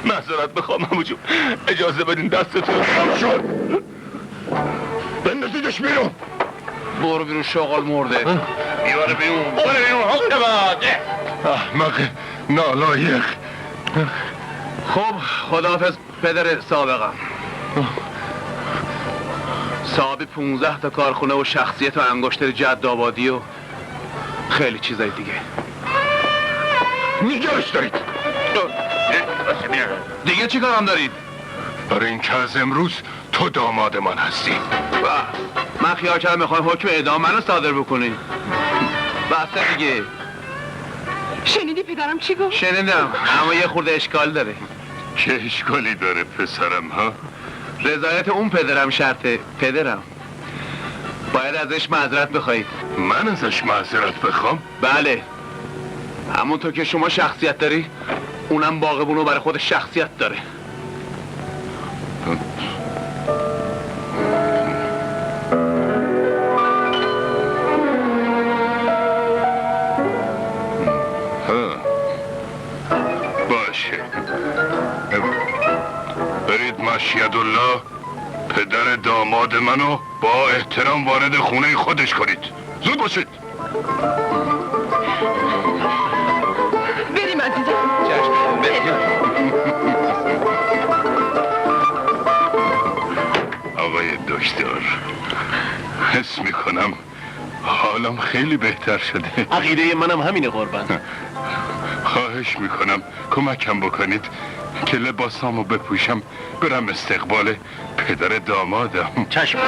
معذرت بخوام عمو جون، اجازه بدین دستتون کم شد. بندازیدش بیرون. برو بیرون شغال مرده. بیاره بیرون. برو بیرون حق باده. احمق نالایق. خب خداحافظ پدر سابقم. صاحب 15 تا کارخونه و شخصیت و انگشتر جدآبادی و خیلی چیزای دیگه. نگهش دارید. دیگه چی کارم دارید؟ برای اینکه از امروز تو داماد من هستی. من خیال کردم میخوایم حکم اعدام منو صادر بکنی. بسته دیگه. شنیدی پدرم چی گفت؟ شنیدم، اما یه خورده اشکال داره. چه اشکالی داره پسرم ها؟ رضایت اون پدرم شرطه. پدرم باید ازش معذرت بخواید. من ازش معذرت بخوام؟ بله، همونطور که شما شخصیت داری اونم باغبونو برای خود شخصیت داره. باشه، برید مشید الله پدر داماد منو با احترام وارد خونه خودش کنید. زود باشید. بریم عزیزم. آقای دکتر، حس میکنم حالم خیلی بهتر شده. عقیده منم همینه قربان. خواهش میکنم کمکم بکنید که لباسامو بپوشم برم استقبال پدر دامادم. چشم.